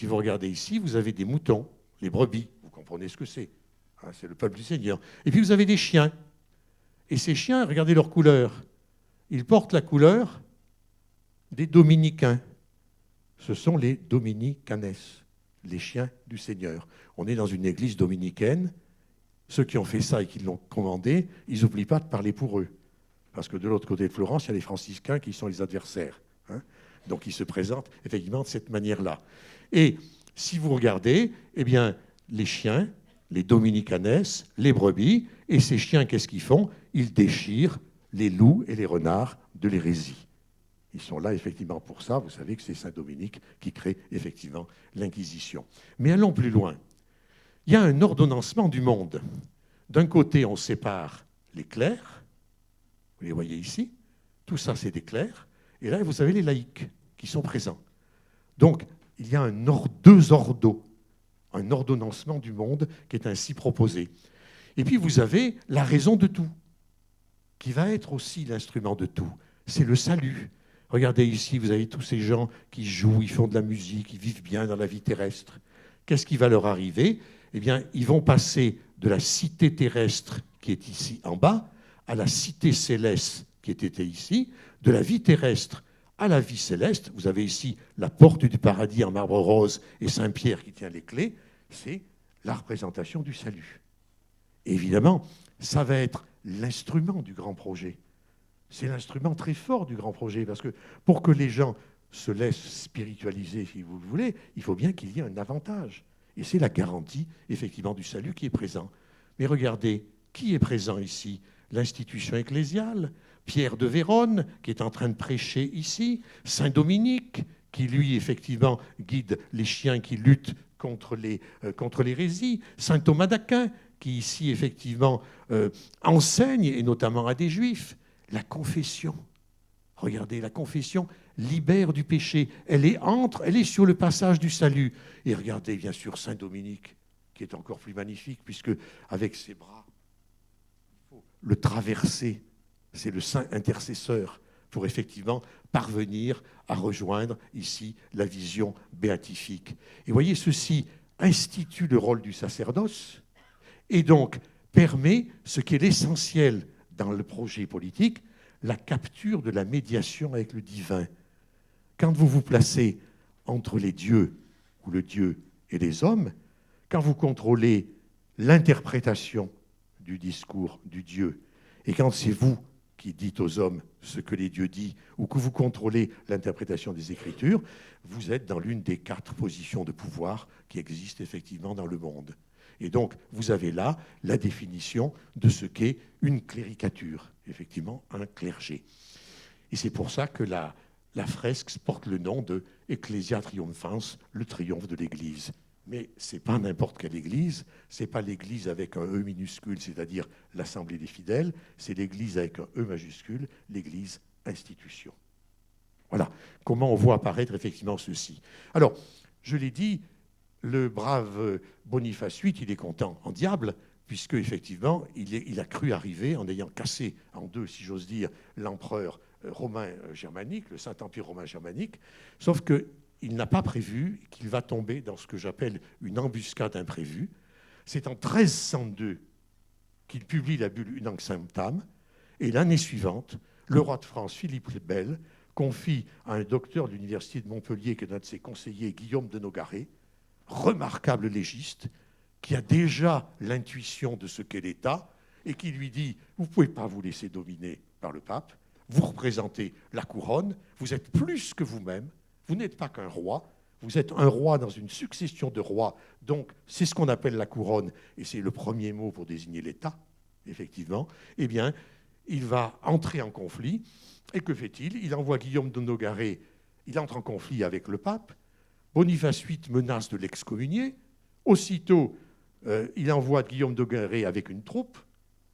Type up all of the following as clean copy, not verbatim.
Si vous regardez ici, vous avez des moutons, les brebis, vous comprenez ce que c'est. Hein, c'est le peuple du Seigneur. Et puis vous avez des chiens. Et ces chiens, regardez leur couleur. Ils portent la couleur des dominicains. Ce sont les dominicanes, les chiens du Seigneur. On est dans une église dominicaine. Ceux qui ont fait ça et qui l'ont commandé, ils n'oublient pas de parler pour eux. Parce que de l'autre côté de Florence, il y a les franciscains qui sont les adversaires. Hein. Donc ils se présentent effectivement de cette manière-là. Et si vous regardez, eh bien, les chiens, les dominicanes, les brebis, et ces chiens, qu'est-ce qu'ils font? Ils déchirent les loups et les renards de l'hérésie. Ils sont là effectivement pour ça. Vous savez que c'est Saint Dominique qui crée effectivement l'Inquisition. Mais allons plus loin. Il y a un ordonnancement du monde. D'un côté, on sépare les clercs. Vous les voyez ici. Tout ça, c'est des clercs. Et là, vous avez les laïcs qui sont présents. Donc, il y a deux ordos, un ordonnancement du monde qui est ainsi proposé. Et puis, vous avez la raison de tout, qui va être aussi l'instrument de tout. C'est le salut. Regardez ici, vous avez tous ces gens qui jouent, ils font de la musique, ils vivent bien dans la vie terrestre. Qu'est-ce qui va leur arriver? Eh bien, ils vont passer de la cité terrestre qui est ici en bas à la cité céleste qui était ici, de la vie terrestre à la vie céleste. Vous avez ici la porte du paradis en marbre rose et Saint-Pierre qui tient les clés. C'est la représentation du salut. Et évidemment, ça va être l'instrument du grand projet. C'est l'instrument très fort du grand projet, parce que pour que les gens se laissent spiritualiser, si vous le voulez, il faut bien qu'il y ait un avantage. Et c'est la garantie, effectivement, du salut qui est présent. Mais regardez, qui est présent ici? L'institution ecclésiale, Pierre de Vérone, qui est en train de prêcher ici, Saint Dominique, qui, lui, effectivement, guide les chiens qui luttent contre l'hérésie, Saint Thomas d'Aquin, qui, ici, effectivement, enseigne, et notamment à des Juifs, la confession. Regardez, la confession libère du péché. Elle est sur le passage du salut. Et regardez, bien sûr, Saint Dominique, qui est encore plus magnifique, puisque avec ses bras, il faut le traverser. C'est le saint intercesseur pour effectivement parvenir à rejoindre ici la vision béatifique. Et voyez, ceci institue le rôle du sacerdoce et donc permet ce qui est l'essentiel dans le projet politique, la capture de la médiation avec le divin. Quand vous vous placez entre les dieux ou le Dieu et les hommes, quand vous contrôlez l'interprétation du discours du Dieu, et quand c'est vous qui dites aux hommes ce que les dieux disent, ou que vous contrôlez l'interprétation des Écritures, vous êtes dans l'une des 4 positions de pouvoir qui existent effectivement dans le monde. Et donc, vous avez là la définition de ce qu'est une cléricature, effectivement, un clergé. Et c'est pour ça que la fresque porte le nom de Ecclesia Triumphans, le triomphe de l'Église. Mais ce n'est pas n'importe quelle Église, ce n'est pas l'Église avec un E minuscule, c'est-à-dire l'Assemblée des fidèles, c'est l'Église avec un E majuscule, l'Église institution. Voilà comment on voit apparaître effectivement ceci. Alors, je l'ai dit, le brave Boniface VIII, il est content en diable, puisque effectivement, il a cru arriver en ayant cassé en deux, si j'ose dire, l'empereur romain germanique, le Saint-Empire romain germanique, sauf qu'il n'a pas prévu qu'il va tomber dans ce que j'appelle une embuscade imprévue. C'est en 1302 qu'il publie la bulle Unam Sanctam, et l'année suivante, le roi de France, Philippe le Bel, confie à un docteur de l'université de Montpellier, qui est un de ses conseillers, Guillaume de Nogaret, remarquable légiste, qui a déjà l'intuition de ce qu'est l'État, et qui lui dit « Vous ne pouvez pas vous laisser dominer par le pape, vous représentez la couronne, vous êtes plus que vous-même, vous n'êtes pas qu'un roi, vous êtes un roi dans une succession de rois, donc c'est ce qu'on appelle la couronne, et c'est le premier mot pour désigner l'État, effectivement. Eh bien, il va entrer en conflit, et que fait-il? Il envoie Guillaume de Nogaret, il entre en conflit avec le pape, Boniface VIII menace de l'excommunier, aussitôt il envoie Guillaume de Nogaret avec une troupe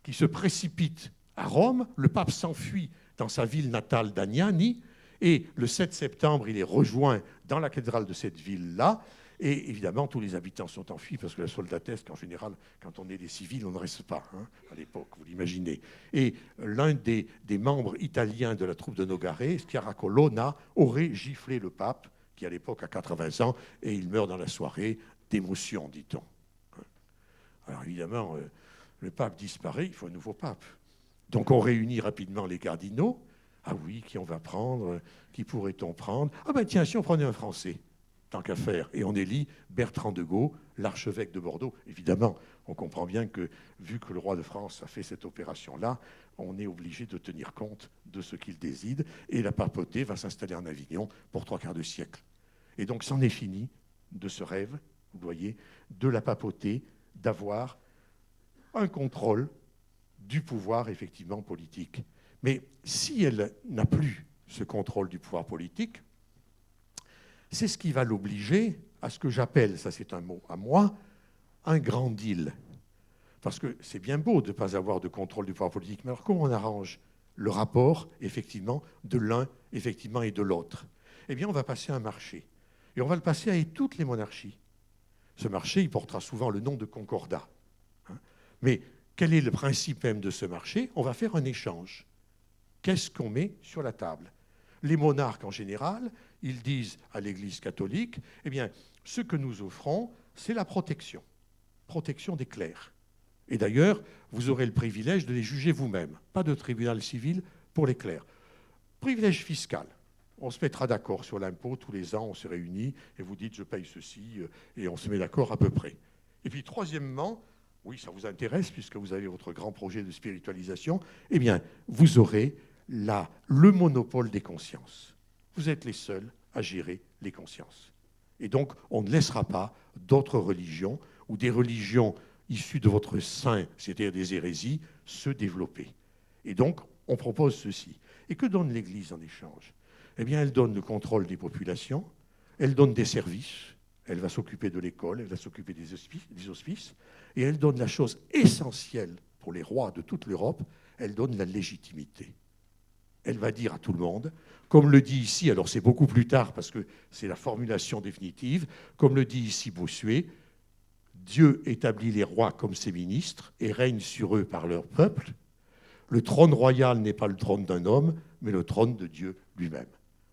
qui se précipite à Rome, le pape s'enfuit dans sa ville natale d'Agnani, et le 7 septembre, il est rejoint dans la cathédrale de cette ville-là, et évidemment, tous les habitants sont enfuis, parce que la soldatesque, en général, quand on est des civils, on ne reste pas, hein, à l'époque, vous l'imaginez. Et l'un des membres italiens de la troupe de Nogaret, Schiara Colonna, aurait giflé le pape, qui à l'époque a 80 ans, et il meurt dans la soirée d'émotion, dit-on. Alors évidemment, le pape disparaît, il faut un nouveau pape. Donc on réunit rapidement les cardinaux. Ah oui, qui on va prendre? Qui pourrait-on prendre? Ah ben tiens, si on prenait un Français, tant qu'à faire. Et on élit Bertrand de Gaulle, l'archevêque de Bordeaux. Évidemment, on comprend bien que, vu que le roi de France a fait cette opération-là, on est obligé de tenir compte de ce qu'il décide. Et la papauté va s'installer en Avignon pour 3/4 de siècle. Et donc, c'en est fini de ce rêve, vous voyez, de la papauté, d'avoir un contrôle du pouvoir, effectivement, politique. Mais si elle n'a plus ce contrôle du pouvoir politique, c'est ce qui va l'obliger à ce que j'appelle, ça c'est un mot à moi, un grand deal. Parce que c'est bien beau de ne pas avoir de contrôle du pouvoir politique, mais alors comment on arrange le rapport, effectivement, de l'un, effectivement, et de l'autre? Eh bien, on va passer un marché. Et on va le passer avec toutes les monarchies. Ce marché, il portera souvent le nom de concordat. Mais quel est le principe même de ce marché? On va faire un échange. Qu'est-ce qu'on met sur la table? Les monarques, en général, ils disent à l'Église catholique, eh bien, ce que nous offrons, c'est la protection des clercs. Et d'ailleurs, vous aurez le privilège de les juger vous-même. Pas de tribunal civil pour les clercs. Privilège fiscal. On se mettra d'accord sur l'impôt, tous les ans, on se réunit, et vous dites, je paye ceci, et on se met d'accord à peu près. Et puis, troisièmement, oui, ça vous intéresse, puisque vous avez votre grand projet de spiritualisation, eh bien, vous aurez le monopole des consciences. Vous êtes les seuls à gérer les consciences. Et donc, on ne laissera pas d'autres religions ou des religions issues de votre sein, c'est-à-dire des hérésies, se développer. Et donc, on propose ceci. Et que donne l'Église en échange? Eh bien, elle donne le contrôle des populations, elle donne des services, elle va s'occuper de l'école, elle va s'occuper des hospices, et elle donne la chose essentielle pour les rois de toute l'Europe, elle donne la légitimité. Elle va dire à tout le monde, comme le dit ici, alors c'est beaucoup plus tard parce que c'est la formulation définitive, comme le dit ici Bossuet, Dieu établit les rois comme ses ministres et règne sur eux par leur peuple. Le trône royal n'est pas le trône d'un homme, mais le trône de Dieu lui-même.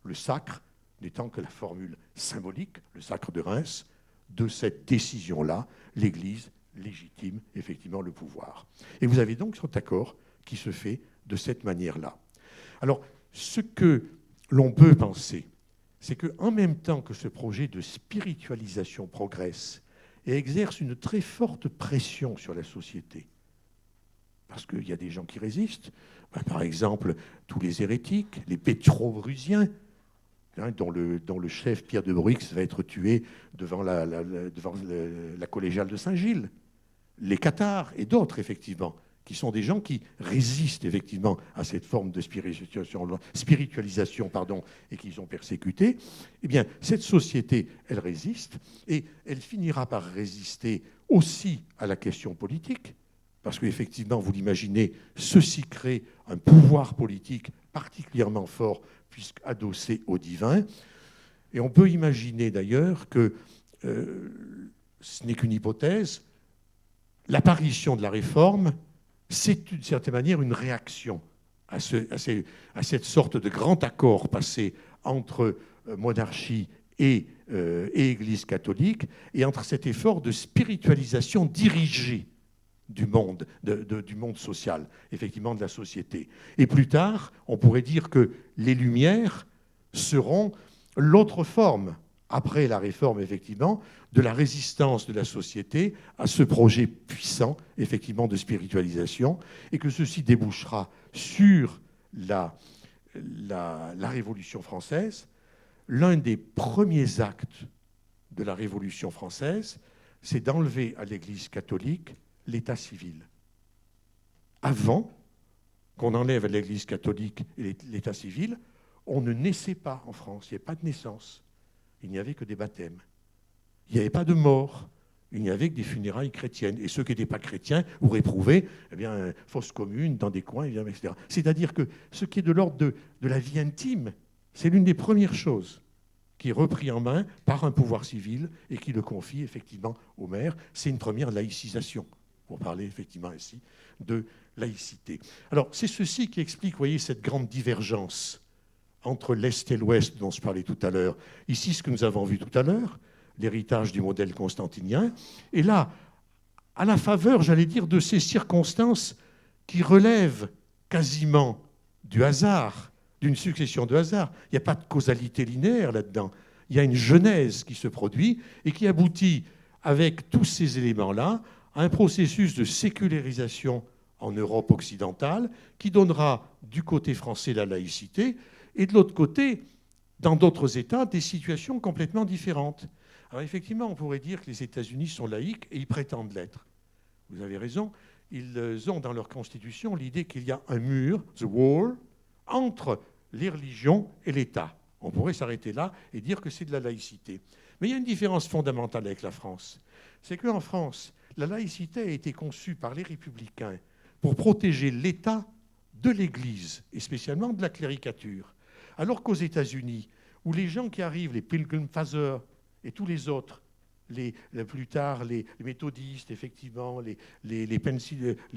Le sacre n'étant que la formule symbolique, le sacre de Reims, de cette décision-là, l'Église légitime effectivement le pouvoir. Et vous avez donc cet accord qui se fait de cette manière-là. Alors, ce que l'on peut penser, c'est qu'en même temps que ce projet de spiritualisation progresse et exerce une très forte pression sur la société, parce qu'il y a des gens qui résistent, par exemple, tous les hérétiques, les pétro-brusiens, dont le chef Pierre de Bruix va être tué devant la collégiale de Saint-Gilles, les cathares et d'autres, effectivement, qui sont des gens qui résistent effectivement à cette forme de spiritualisation, et qui sont persécutés, eh bien, cette société, elle résiste, et elle finira par résister aussi à la question politique, parce qu'effectivement, vous l'imaginez, ceci crée un pouvoir politique particulièrement fort, puisqu'adossé au divin. Et on peut imaginer d'ailleurs que ce n'est qu'une hypothèse, l'apparition de la réforme, c'est d'une certaine manière une réaction à cette sorte de grand accord passé entre monarchie et Église catholique, et entre cet effort de spiritualisation dirigée du monde, du monde social, effectivement de la société. Et plus tard, on pourrait dire que les Lumières seront l'autre forme, après la réforme, effectivement, de la résistance de la société à ce projet puissant, effectivement, de spiritualisation, et que ceci débouchera sur la Révolution française. L'un des premiers actes de la Révolution française, c'est d'enlever à l'Église catholique l'état civil. Avant qu'on enlève à l'Église catholique l'état civil, on ne naissait pas en France, il n'y avait pas de naissance. Il n'y avait que des baptêmes. Il n'y avait pas de mort. Il n'y avait que des funérailles chrétiennes. Et ceux qui n'étaient pas chrétiens ou réprouvés, eh bien, fosse commune, dans des coins, etc. C'est-à-dire que ce qui est de l'ordre de la vie intime, c'est l'une des premières choses qui est repris en main par un pouvoir civil et qui le confie effectivement au maire. C'est une première laïcisation, pour parler effectivement ici de laïcité. Alors, c'est ceci qui explique, vous voyez, cette grande divergence entre l'Est et l'Ouest dont je parlais tout à l'heure. Ici, ce que nous avons vu tout à l'heure, l'héritage du modèle constantinien. Et là, à la faveur, j'allais dire, de ces circonstances qui relèvent quasiment du hasard, d'une succession de hasards. Il n'y a pas de causalité linéaire là-dedans. Il y a une genèse qui se produit et qui aboutit, avec tous ces éléments-là, à un processus de sécularisation en Europe occidentale qui donnera du côté français la laïcité et de l'autre côté, dans d'autres États, des situations complètement différentes. Alors effectivement, on pourrait dire que les États-Unis sont laïques et ils prétendent l'être. Vous avez raison, ils ont dans leur constitution l'idée qu'il y a un mur, the wall, entre les religions et l'État. On pourrait s'arrêter là et dire que c'est de la laïcité. Mais il y a une différence fondamentale avec la France. C'est qu'en France, la laïcité a été conçue par les républicains pour protéger l'État de l'Église, et spécialement de la cléricature. Alors qu'aux États-Unis, où les gens qui arrivent, les Pilgrim Fathers et tous les autres, plus tard les méthodistes, effectivement, les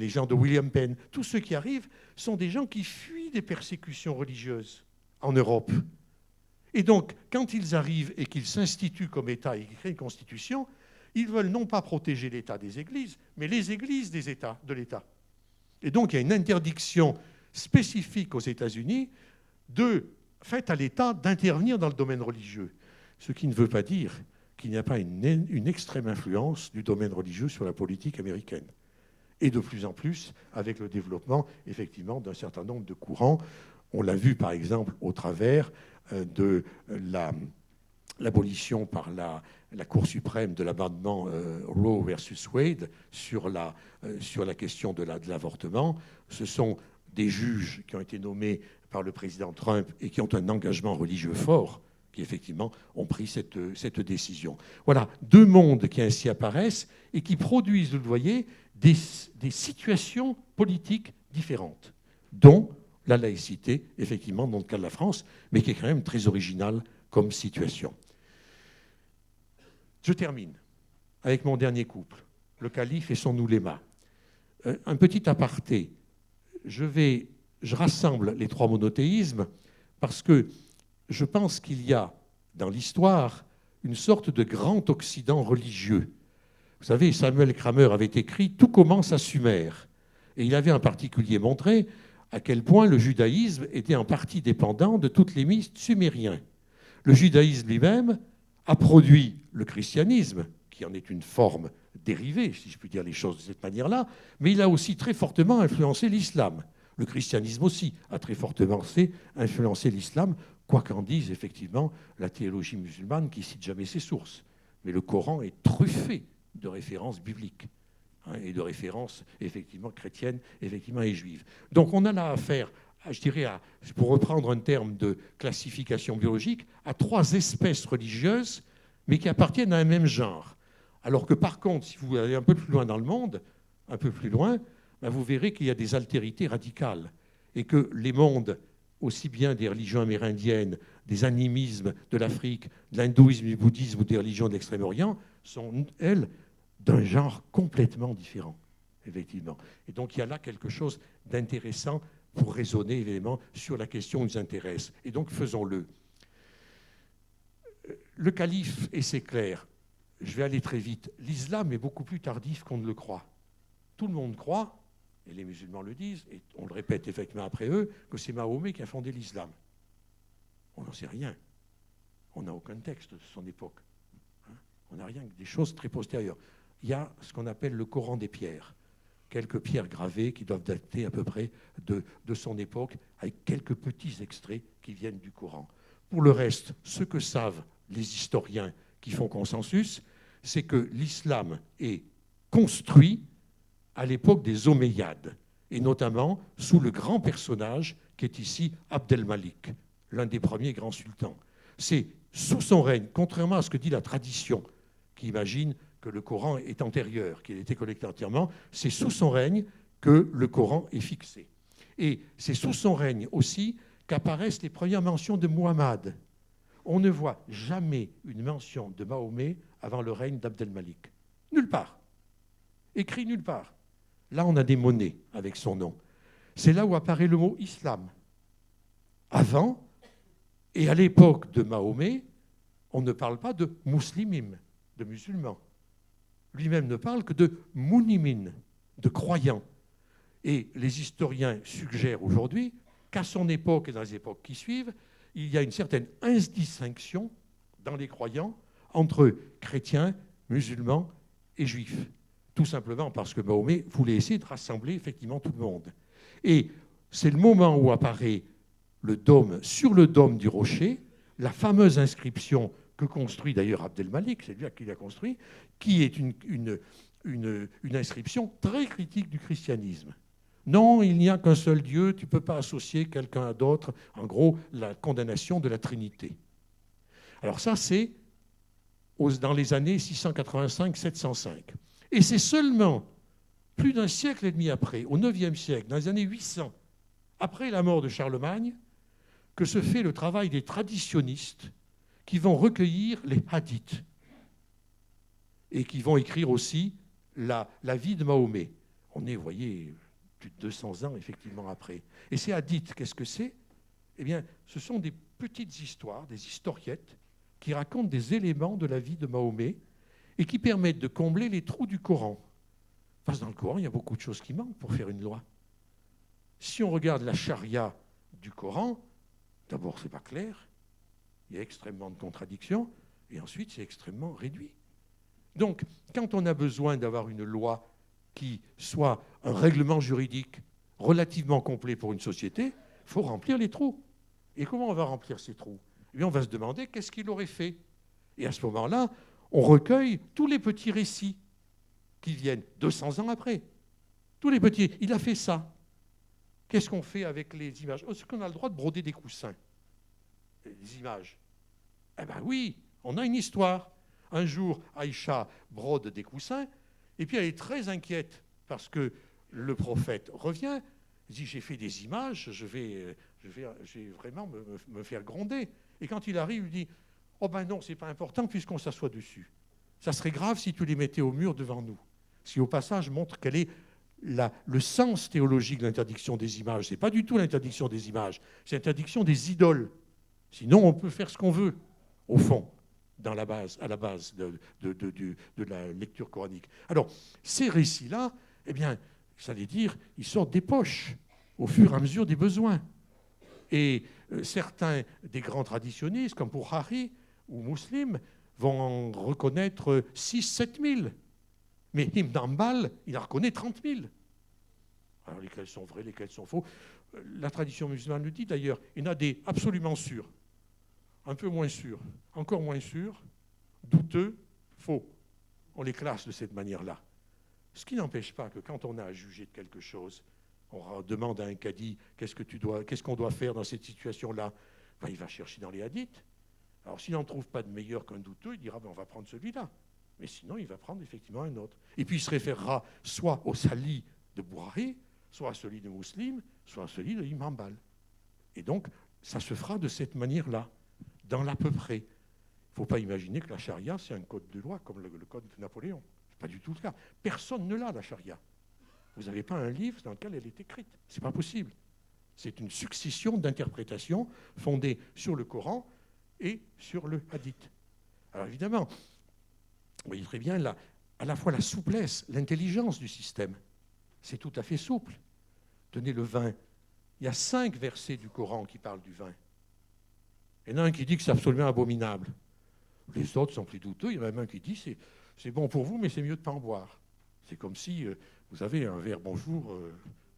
gens de William Penn, tous ceux qui arrivent sont des gens qui fuient des persécutions religieuses en Europe. Et donc, quand ils arrivent et qu'ils s'instituent comme État et qu'ils créent une constitution, ils veulent non pas protéger l'État des églises, mais les églises des États, de l'État. Et donc, il y a une interdiction spécifique aux États-Unis faite à l'État d'intervenir dans le domaine religieux. Ce qui ne veut pas dire qu'il n'y a pas une extrême influence du domaine religieux sur la politique américaine. Et de plus en plus, avec le développement, effectivement, d'un certain nombre de courants. On l'a vu, par exemple, au travers de l'abolition par la Cour suprême de l'amendement Roe versus Wade sur la question de l'avortement. Ce sont des juges qui ont été nommés par le président Trump et qui ont un engagement religieux fort, qui effectivement ont pris cette décision. Voilà, deux mondes qui ainsi apparaissent et qui produisent, vous le voyez, des situations politiques différentes, dont la laïcité, effectivement, dans le cas de la France, mais qui est quand même très originale comme situation. Je termine avec mon dernier couple, le calife et son ouléma. Un petit aparté. Je rassemble les trois monothéismes parce que je pense qu'il y a dans l'histoire une sorte de grand Occident religieux. Vous savez, Samuel Kramer avait écrit « Tout commence à Sumer ». Et il avait en particulier montré à quel point le judaïsme était en partie dépendant de toutes les mythes sumériens. Le judaïsme lui-même a produit le christianisme, qui en est une forme dérivée, si je puis dire les choses de cette manière-là, mais il a aussi très fortement influencé l'islam. Le christianisme aussi a très fortement influencé l'islam, quoi qu'en dise effectivement la théologie musulmane qui ne cite jamais ses sources. Mais le Coran est truffé de références bibliques et de références effectivement chrétiennes effectivement, et juives. Donc on a là affaire, je dirais, pour reprendre un terme de classification biologique, à trois espèces religieuses, mais qui appartiennent à un même genre. Alors que par contre, si vous allez un peu plus loin dans le monde, un peu plus loin, ben vous verrez qu'il y a des altérités radicales et que les mondes, aussi bien des religions amérindiennes, des animismes de l'Afrique, de l'hindouisme, du bouddhisme ou des religions de l'Extrême-Orient, sont, elles, d'un genre complètement différent, effectivement. Et donc il y a là quelque chose d'intéressant pour raisonner, évidemment, sur la question qui nous intéresse. Et donc faisons-le. Le calife, et c'est clair, je vais aller très vite, l'islam est beaucoup plus tardif qu'on ne le croit. Tout le monde croit, et les musulmans le disent, et on le répète effectivement après eux, que c'est Mahomet qui a fondé l'islam. On n'en sait rien. On n'a aucun texte de son époque. On n'a rien que des choses très postérieures. Il y a ce qu'on appelle le Coran des pierres. Quelques pierres gravées qui doivent dater à peu près de son époque, avec quelques petits extraits qui viennent du Coran. Pour le reste, ce que savent les historiens qui font consensus, c'est que l'islam est construit à l'époque des Omeyyades, et notamment sous le grand personnage qui est ici Abdelmalik, l'un des premiers grands sultans. C'est sous son règne, contrairement à ce que dit la tradition, qui imagine que le Coran est antérieur, qu'il a été collecté entièrement, c'est sous son règne que le Coran est fixé. Et c'est sous son règne aussi qu'apparaissent les premières mentions de Muhammad. On ne voit jamais une mention de Mahomet avant le règne d'Abdelmalik. Nulle part. Écrit nulle part. Là, on a des monnaies avec son nom. C'est là où apparaît le mot islam. Avant, Et à l'époque de Mahomet, on ne parle pas de muslimim, de musulmans. Lui-même ne parle que de munimin, de croyants. Et les historiens suggèrent aujourd'hui qu'à son époque et dans les époques qui suivent, il y a une certaine indistinction dans les croyants entre chrétiens, musulmans et juifs. Tout simplement parce que Mahomet voulait essayer de rassembler effectivement tout le monde. Et c'est le moment où apparaît le dôme, sur le dôme du rocher, la fameuse inscription que construit d'ailleurs Abdelmalik, c'est lui qui l'a construit, qui est une inscription très critique du christianisme. Non, il n'y a qu'un seul Dieu, tu ne peux pas associer quelqu'un à d'autre. En gros, la condamnation de la Trinité. Alors ça, c'est dans les années 685-705. Et c'est seulement plus d'un siècle et demi après, au IXe siècle, dans les années 800, après la mort de Charlemagne, que se fait le travail des traditionnistes qui vont recueillir les hadiths et qui vont écrire aussi la vie de Mahomet. On est, vous voyez, plus de 200 ans effectivement après. Et ces hadiths, qu'est-ce que c'est? Eh bien, ce sont des petites histoires, des historiettes, qui racontent des éléments de la vie de Mahomet et qui permettent de combler les trous du Coran. Parce que dans le Coran, il y a beaucoup de choses qui manquent pour faire une loi. Si on regarde la charia du Coran, d'abord, ce n'est pas clair, il y a extrêmement de contradictions, et ensuite, c'est extrêmement réduit. Donc, quand on a besoin d'avoir une loi qui soit un règlement juridique relativement complet pour une société, il faut remplir les trous. Et comment on va remplir ces trous? Eh bien, on va se demander qu'est-ce qu'il aurait fait. Et à ce moment-là, on recueille tous les petits récits qui viennent 200 ans après. Tous les petits. Il a fait ça. Qu'est-ce qu'on fait avec les images? Est-ce qu'on a le droit de broder des coussins? Des images? Eh bien oui, on a une histoire. Un jour, Aïcha brode des coussins, et puis elle est très inquiète parce que le prophète revient. Il dit, j'ai fait des images, je vais vraiment me faire gronder. Et quand il arrive, il dit, oh ben non, c'est pas important puisqu'on s'assoit dessus. Ça serait grave si tu les mettais au mur devant nous. Ce qui, au passage, montre quel est le sens théologique de l'interdiction des images. Ce n'est pas du tout l'interdiction des images, c'est l'interdiction des idoles. Sinon, on peut faire ce qu'on veut, au fond, à la base de la lecture coranique. Alors, ces récits-là, eh bien, ça veut dire, ils sortent des poches au fur et à mesure des besoins. Et certains des grands traditionnistes, comme pour Bukhari ou Muslim, vont en reconnaître 6-7 000. Mais Ibn Hanbal, il en reconnaît 30 000. Alors, lesquels sont vrais, lesquels sont faux? La tradition musulmane le dit d'ailleurs. Il y en a des absolument sûrs, un peu moins sûrs, encore moins sûrs, douteux, faux. On les classe de cette manière-là. Ce qui n'empêche pas que quand on a à juger de quelque chose, on demande à un cadi qu'est-ce qu'on doit faire dans cette situation-là. Ben, il va chercher dans les hadiths. Alors s'il n'en trouve pas de meilleur qu'un douteux, il dira ben, on va prendre celui-là. Mais sinon, il va prendre effectivement un autre. Et puis il se référera soit au Sali de Bukhari, soit à celui de Muslim, soit à celui de Ibn Hanbal. Et donc, ça se fera de cette manière-là, dans l'à peu près. Il ne faut pas imaginer que la charia, c'est un code de loi comme le code de Napoléon. Ce n'est pas du tout le cas. Personne ne l'a, la charia. Vous n'avez pas un livre dans lequel elle est écrite. Ce n'est pas possible. C'est une succession d'interprétations fondées sur le Coran et sur le hadith. Alors évidemment, vous voyez très bien là, à la fois la souplesse, l'intelligence du système. C'est tout à fait souple. Tenez le vin. Il y a 5 versets du Coran qui parlent du vin. Il y en a un qui dit que c'est absolument abominable. Les autres sont plus douteux. Il y en a même un qui dit c'est bon pour vous, mais c'est mieux de ne pas en boire. C'est comme si vous avez un verre bonjour,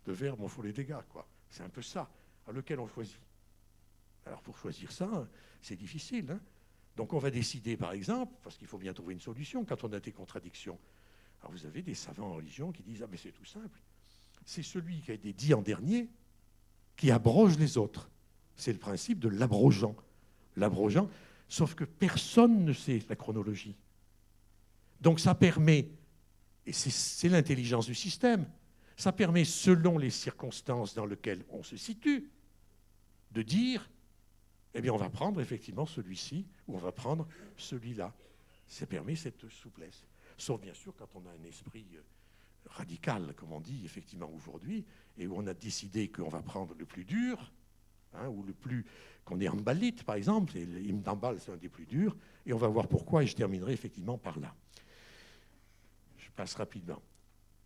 de verre m'en faut les dégâts, quoi. C'est un peu ça, à lequel on choisit. Alors pour choisir ça, c'est difficile. Hein. Donc on va décider, par exemple, parce qu'il faut bien trouver une solution quand on a des contradictions. Alors vous avez des savants en religion qui disent ah mais c'est tout simple. C'est celui qui a été dit en dernier qui abroge les autres. C'est le principe de l'abrogeant. L'abrogeant, sauf que personne ne sait la chronologie. Donc ça permet, et c'est l'intelligence du système, ça permet, selon les circonstances dans lesquelles on se situe, de dire, eh bien on va prendre effectivement celui-ci, ou on va prendre celui-là. Ça permet cette souplesse. Sauf bien sûr quand on a un esprit radical, comme on dit effectivement aujourd'hui, et où on a décidé qu'on va prendre le plus dur, ou le plus qu'on est embalite, par exemple, et l'hymne d'Ambal, c'est un des plus durs, et on va voir pourquoi, et je terminerai effectivement par là. Je passe rapidement.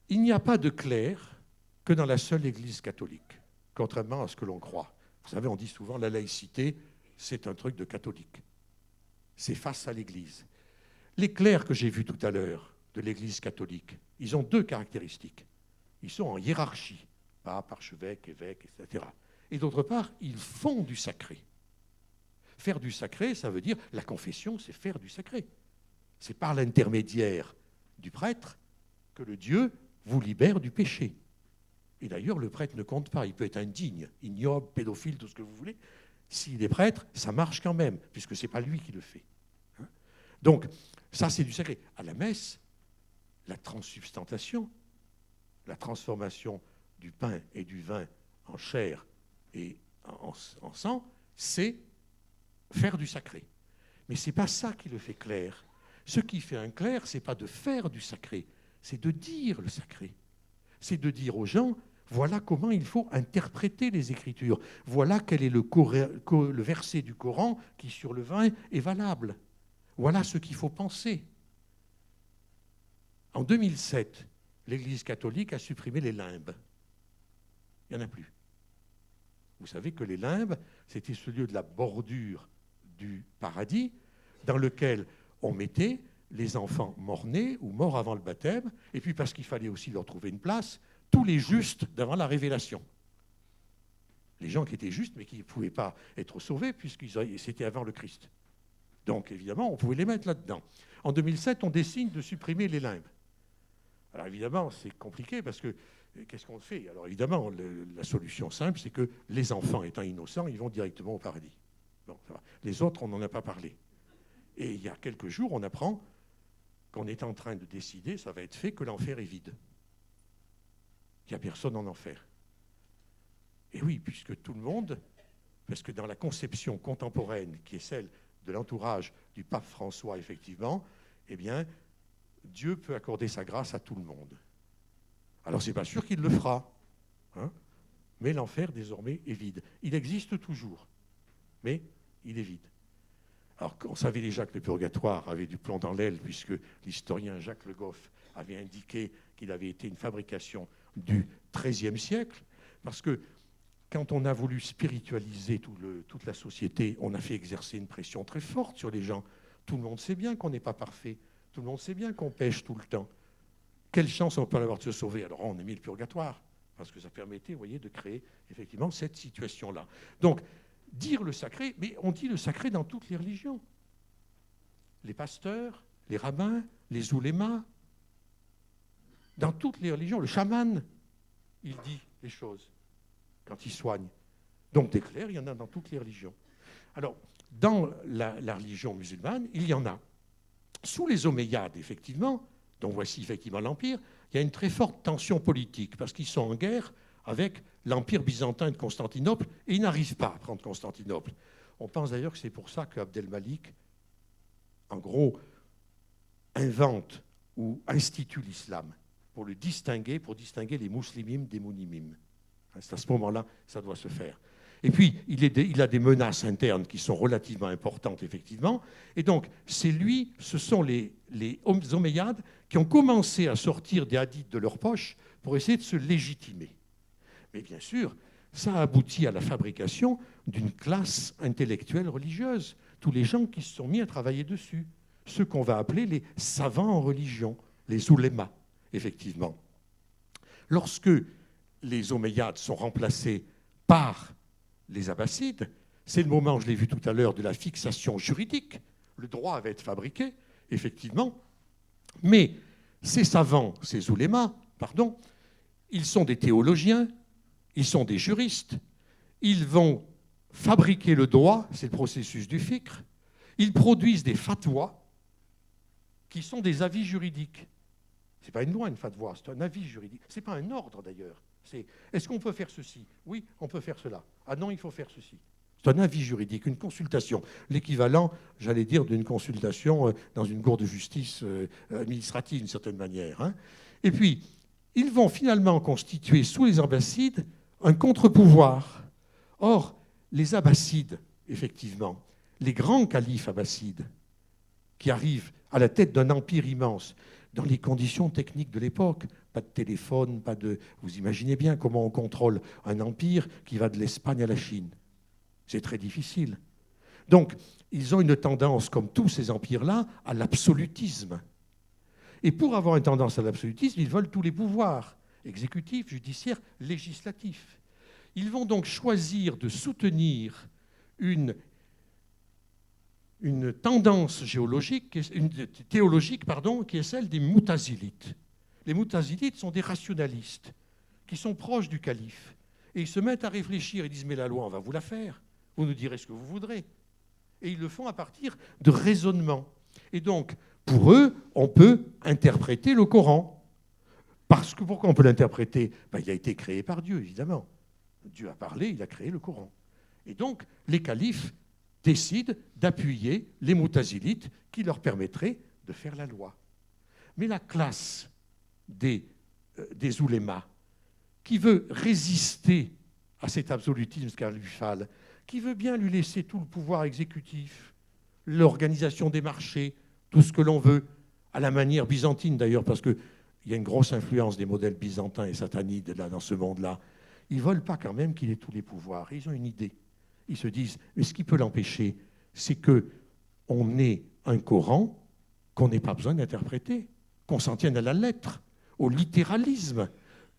Il n'y a pas de clerc que dans la seule Église catholique, contrairement à ce que l'on croit. Vous savez, on dit souvent la laïcité, c'est un truc de catholique. C'est face à l'Église. Les clercs que j'ai vus tout à l'heure de l'Église catholique, ils ont deux caractéristiques. Ils sont en hiérarchie, pape, archevêque, évêque, etc. Et d'autre part, ils font du sacré. Faire du sacré, ça veut dire, la confession, c'est faire du sacré. C'est par l'intermédiaire du prêtre que le Dieu vous libère du péché. Et d'ailleurs, le prêtre ne compte pas. Il peut être indigne, ignoble, pédophile, tout ce que vous voulez. S'il est prêtre, ça marche quand même, puisque ce n'est pas lui qui le fait. Donc, ça, c'est du sacré. À la messe, la transsubstantation, la transformation du pain et du vin en chair et en sang, c'est faire du sacré. Mais ce n'est pas ça qui le fait clerc. Ce qui fait un clerc, ce n'est pas de faire du sacré, c'est de dire le sacré. C'est de dire aux gens, voilà comment il faut interpréter les Écritures. Voilà quel est le verset du Coran qui, sur le vin, est valable. Voilà ce qu'il faut penser. En 2007, l'Église catholique a supprimé les limbes. Il n'y en a plus. Vous savez que les limbes, c'était ce lieu de la bordure du paradis dans lequel on mettait les enfants morts-nés ou morts avant le baptême, et puis parce qu'il fallait aussi leur trouver une place, tous les justes d'avant la révélation. Les gens qui étaient justes, mais qui ne pouvaient pas être sauvés, c'était avant le Christ. Donc, évidemment, on pouvait les mettre là-dedans. En 2007, on décide de supprimer les limbes. Alors, évidemment, c'est compliqué, parce que, qu'est-ce qu'on fait? Alors, évidemment, la solution simple, c'est que les enfants étant innocents, ils vont directement au paradis. Bon, ça va. Les autres, on n'en a pas parlé. Et il y a quelques jours, on apprend qu'on est en train de décider, ça va être fait, que l'enfer est vide. Il n'y a personne en enfer. Et oui, puisque tout le monde, parce que dans la conception contemporaine, qui est celle de l'entourage du pape François, effectivement, eh bien, Dieu peut accorder sa grâce à tout le monde. Alors, ce n'est pas sûr qu'il le fera, hein, mais l'enfer, désormais, est vide. Il existe toujours, mais il est vide. Alors, on savait déjà que le purgatoire avait du plomb dans l'aile, puisque l'historien Jacques Le Goff avait indiqué qu'il avait été une fabrication du XIIIe siècle, parce que quand on a voulu spiritualiser toute la société, on a fait exercer une pression très forte sur les gens. Tout le monde sait bien qu'on n'est pas parfait. Tout le monde sait bien qu'on pêche tout le temps. Quelle chance on peut avoir de se sauver? Alors on a mis le purgatoire, parce que ça permettait, vous voyez, de créer effectivement cette situation-là. Donc, dire le sacré, mais on dit le sacré dans toutes les religions. Les pasteurs, les rabbins, les oulémas, dans toutes les religions, le chaman, il dit les choses quand il soigne. Donc des clercs, il y en a dans toutes les religions. Alors, dans la religion musulmane, il y en a. Sous les Omeyyades, effectivement, dont voici effectivement l'Empire, il y a une très forte tension politique, parce qu'ils sont en guerre avec l'Empire byzantin de Constantinople, et ils n'arrivent pas à prendre Constantinople. On pense d'ailleurs que c'est pour ça qu'Abdelmalik, en gros, invente ou institue l'islam, pour distinguer les musulmans des mounimim. C'est à ce moment-là que ça doit se faire. Et puis, il a des menaces internes qui sont relativement importantes, effectivement. Et donc, ce sont les Omeyyades qui ont commencé à sortir des hadiths de leur poche pour essayer de se légitimer. Mais bien sûr, ça aboutit à la fabrication d'une classe intellectuelle religieuse. Tous les gens qui se sont mis à travailler dessus. Ceux qu'on va appeler les savants en religion, les oulémas, effectivement. Lorsque les Omeyyades sont remplacés par les Abbassides, c'est le moment, je l'ai vu tout à l'heure, de la fixation juridique. Le droit va être fabriqué, effectivement. Mais ces savants, ces oulémas, pardon, ils sont des théologiens, ils sont des juristes, ils vont fabriquer le droit, c'est le processus du fiqh, ils produisent des fatwas qui sont des avis juridiques. Ce n'est pas une loi, une fatwa, c'est un avis juridique. Ce n'est pas un ordre, d'ailleurs. Est-ce qu'on peut faire ceci? Oui, on peut faire cela. Ah non, il faut faire ceci. C'est un avis juridique, une consultation. L'équivalent, j'allais dire, d'une consultation dans une cour de justice administrative, d'une certaine manière. Hein. Et puis, ils vont finalement constituer, sous les Abbassides, un contre-pouvoir. Or, les Abbassides, effectivement, les grands califes abbassides, qui arrivent à la tête d'un empire immense, dans les conditions techniques de l'époque, pas de téléphone, pas de... Vous imaginez bien comment on contrôle un empire qui va de l'Espagne à la Chine. C'est très difficile. Donc, ils ont une tendance, comme tous ces empires-là, à l'absolutisme. Et pour avoir une tendance à l'absolutisme, ils veulent tous les pouvoirs, exécutifs, judiciaires, législatifs. Ils vont donc choisir de soutenir une tendance géologique, théologique, qui est celle des Moutazilites. Les Moutazilites sont des rationalistes qui sont proches du calife. Et ils se mettent à réfléchir, ils disent « mais la loi, on va vous la faire, vous nous direz ce que vous voudrez ». Et ils le font à partir de raisonnements. Et donc, pour eux, on peut interpréter le Coran. Parce que pourquoi on peut l'interpréter? Il a été créé par Dieu, évidemment. Dieu a parlé, il a créé le Coran. Et donc, les califes décident d'appuyer les Moutazilites qui leur permettraient de faire la loi. Mais la classe des oulémas, qui veut résister à cet absolutisme califal, qui veut bien lui laisser tout le pouvoir exécutif, l'organisation des marchés, tout ce que l'on veut, à la manière byzantine d'ailleurs, parce qu'il y a une grosse influence des modèles byzantins et satanides là, dans ce monde-là. Ils ne veulent pas quand même qu'il ait tous les pouvoirs. Ils ont une idée. Ils se disent, mais ce qui peut l'empêcher, c'est qu'on ait un Coran qu'on n'ait pas besoin d'interpréter, qu'on s'en tienne à la lettre, au littéralisme,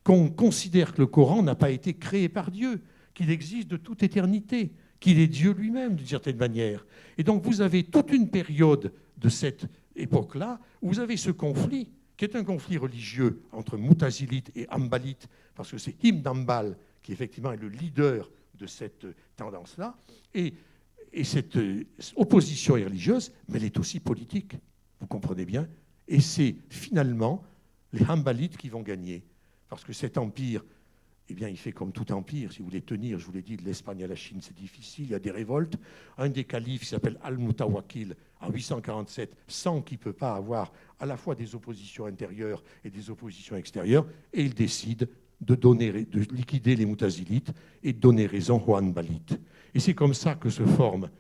qu'on considère que le Coran n'a pas été créé par Dieu, qu'il existe de toute éternité, qu'il est Dieu lui-même, d'une certaine manière. Et donc vous avez toute une période de cette époque-là où vous avez ce conflit, qui est un conflit religieux entre Moutazilites et Hanbalites, parce que c'est Ibn Hanbal qui effectivement est le leader de cette tendance-là, et cette opposition est religieuse, mais elle est aussi politique, vous comprenez bien, et c'est finalement les Hanbalites qui vont gagner, parce que cet empire, eh bien, il fait comme tout empire. Si vous voulez tenir, je vous l'ai dit, de l'Espagne à la Chine, c'est difficile, il y a des révoltes. Un des califes qui s'appelle Al-Mutawakil, en 847, sent qu'il ne peut pas avoir à la fois des oppositions intérieures et des oppositions extérieures, et il décide de liquider les Moutazilites et de donner raison aux Hanbalites. Et c'est comme ça que se forme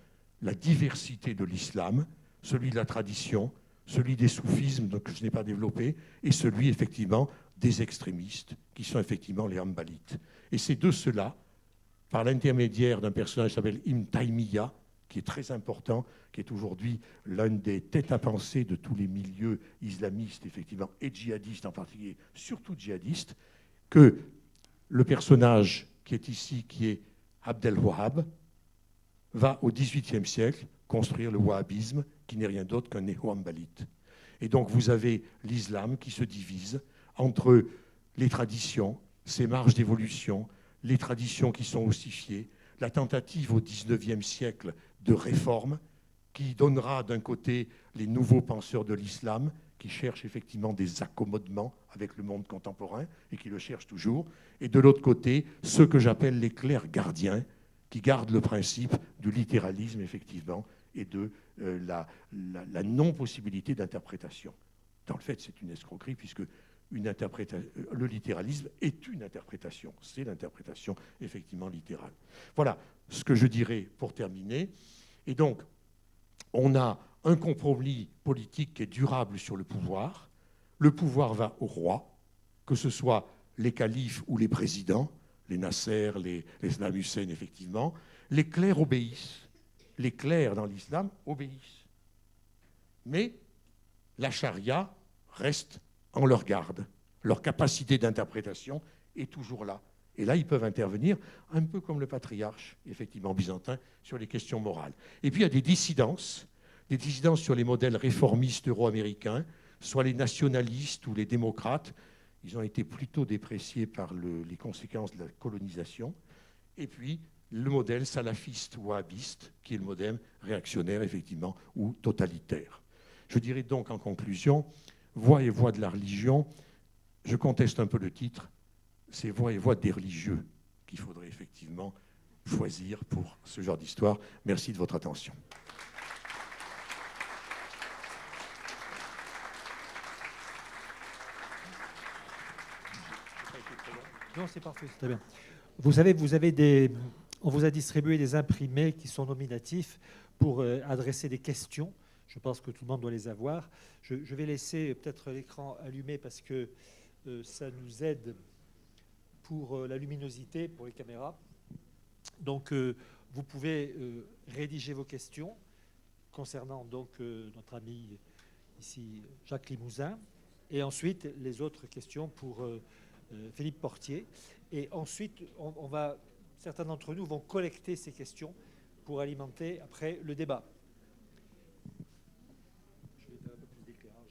la diversité de l'islam, celui de la tradition, celui des soufismes que je n'ai pas développé, et celui effectivement des extrémistes, qui sont effectivement les Hanbalites. Et c'est de cela, par l'intermédiaire d'un personnage qui s'appelle Ibn Taymiyyah, qui est très important, qui est aujourd'hui l'un des têtes à penser de tous les milieux islamistes, effectivement, et djihadistes en particulier, surtout djihadistes, que le personnage qui est ici, qui est Abdel Wahhab, va au XVIIIe siècle construire le wahhabisme, qui n'est rien d'autre qu'un néo-hanbalite. Et donc vous avez l'islam qui se divise entre les traditions, ces marges d'évolution, les traditions qui sont ossifiées, la tentative au XIXe siècle de réforme qui donnera d'un côté les nouveaux penseurs de l'islam qui cherchent effectivement des accommodements avec le monde contemporain et qui le cherchent toujours, et de l'autre côté ceux que j'appelle les clercs gardiens qui gardent le principe du littéralisme effectivement et de la non-possibilité d'interprétation. Dans le fait, c'est une escroquerie puisque le littéralisme est une interprétation. C'est l'interprétation effectivement littérale. Voilà ce que je dirais pour terminer. Et donc, on a un compromis politique qui est durable sur le pouvoir. Le pouvoir va au roi, que ce soit les califes ou les présidents, les Nasser, les Saddam Hussein, effectivement. Les clercs obéissent. Les clercs dans l'islam obéissent. Mais la charia reste en leur garde. Leur capacité d'interprétation est toujours là. Et là, ils peuvent intervenir, un peu comme le patriarche, effectivement, byzantin, sur les questions morales. Et puis, il y a des dissidences sur les modèles réformistes euro-américains, soit les nationalistes ou les démocrates. Ils ont été plutôt dépréciés par les conséquences de la colonisation. Et puis, le modèle salafiste ou wahhabiste, qui est le modèle réactionnaire, effectivement, ou totalitaire. Je dirais donc, en conclusion, Voix et voix de la religion, je conteste un peu le titre, c'est Voix et voix des religieux qu'il faudrait effectivement choisir pour ce genre d'histoire. Merci de votre attention. Non, c'est parfait, c'est très bien. Vous savez, vous avez On vous a distribué des imprimés qui sont nominatifs pour adresser des questions. Je pense que tout le monde doit les avoir. Je vais laisser peut-être l'écran allumé parce que ça nous aide pour la luminosité, pour les caméras. Donc, vous pouvez rédiger vos questions concernant donc notre ami ici, Jacques Limousin, et ensuite les autres questions pour Philippe Portier. Et ensuite, certains d'entre nous vont collecter ces questions pour alimenter après le débat. Je vais faire un peu plus d'éclairage.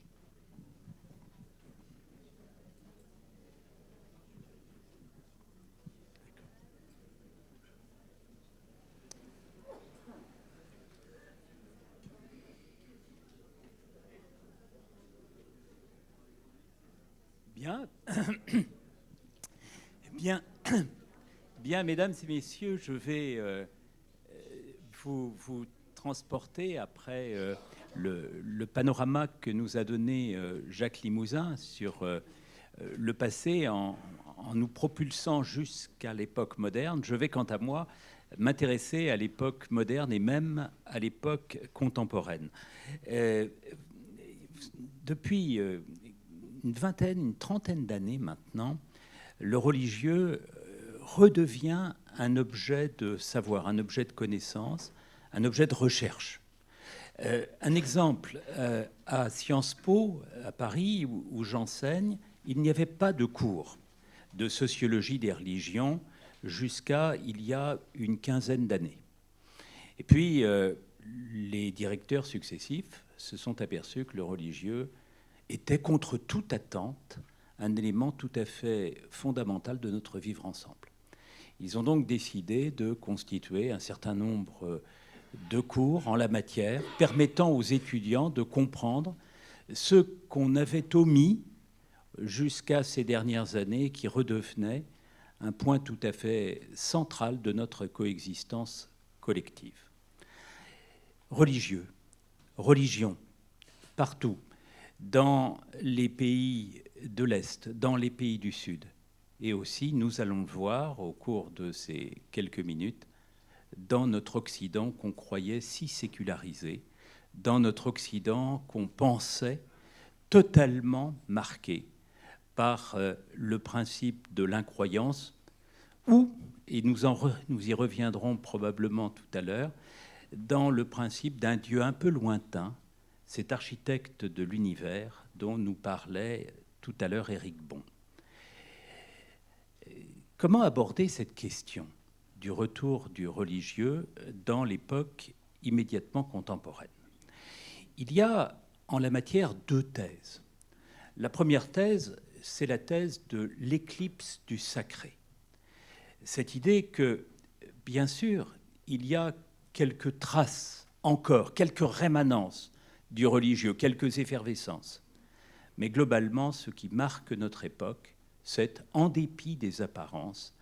Bien. Bien, mesdames et messieurs, je vais vous transporter après le panorama que nous a donné Jacques Limousin sur le passé en nous propulsant jusqu'à l'époque moderne. Je vais, quant à moi, m'intéresser à l'époque moderne et même à l'époque contemporaine. Depuis une trentaine d'années maintenant, le religieux redevient un objet de savoir, un objet de connaissance, un objet de recherche. Un exemple, à Sciences Po, à Paris, où j'enseigne, il n'y avait pas de cours de sociologie des religions jusqu'à il y a une quinzaine d'années. Et puis, les directeurs successifs se sont aperçus que le religieux était, contre toute attente, un élément tout à fait fondamental de notre vivre ensemble. Ils ont donc décidé de constituer un certain nombre de cours en la matière, permettant aux étudiants de comprendre ce qu'on avait omis jusqu'à ces dernières années, qui redevenait un point tout à fait central de notre coexistence collective. Religieux, religion, partout, dans les pays de l'Est, dans les pays du Sud. Et aussi, nous allons le voir au cours de ces quelques minutes, dans notre Occident qu'on croyait si sécularisé, dans notre Occident qu'on pensait totalement marqué par le principe de l'incroyance, ou, et nous y reviendrons probablement tout à l'heure, dans le principe d'un Dieu un peu lointain, cet architecte de l'univers dont nous parlait tout à l'heure Éric Bon. Comment aborder cette question du retour du religieux dans l'époque immédiatement contemporaine? Il y a en la matière deux thèses. La première thèse, c'est la thèse de l'éclipse du sacré. Cette idée que, bien sûr, il y a quelques traces encore, quelques rémanences du religieux, quelques effervescences. Mais globalement, ce qui marque notre époque, c'est, en dépit des apparences,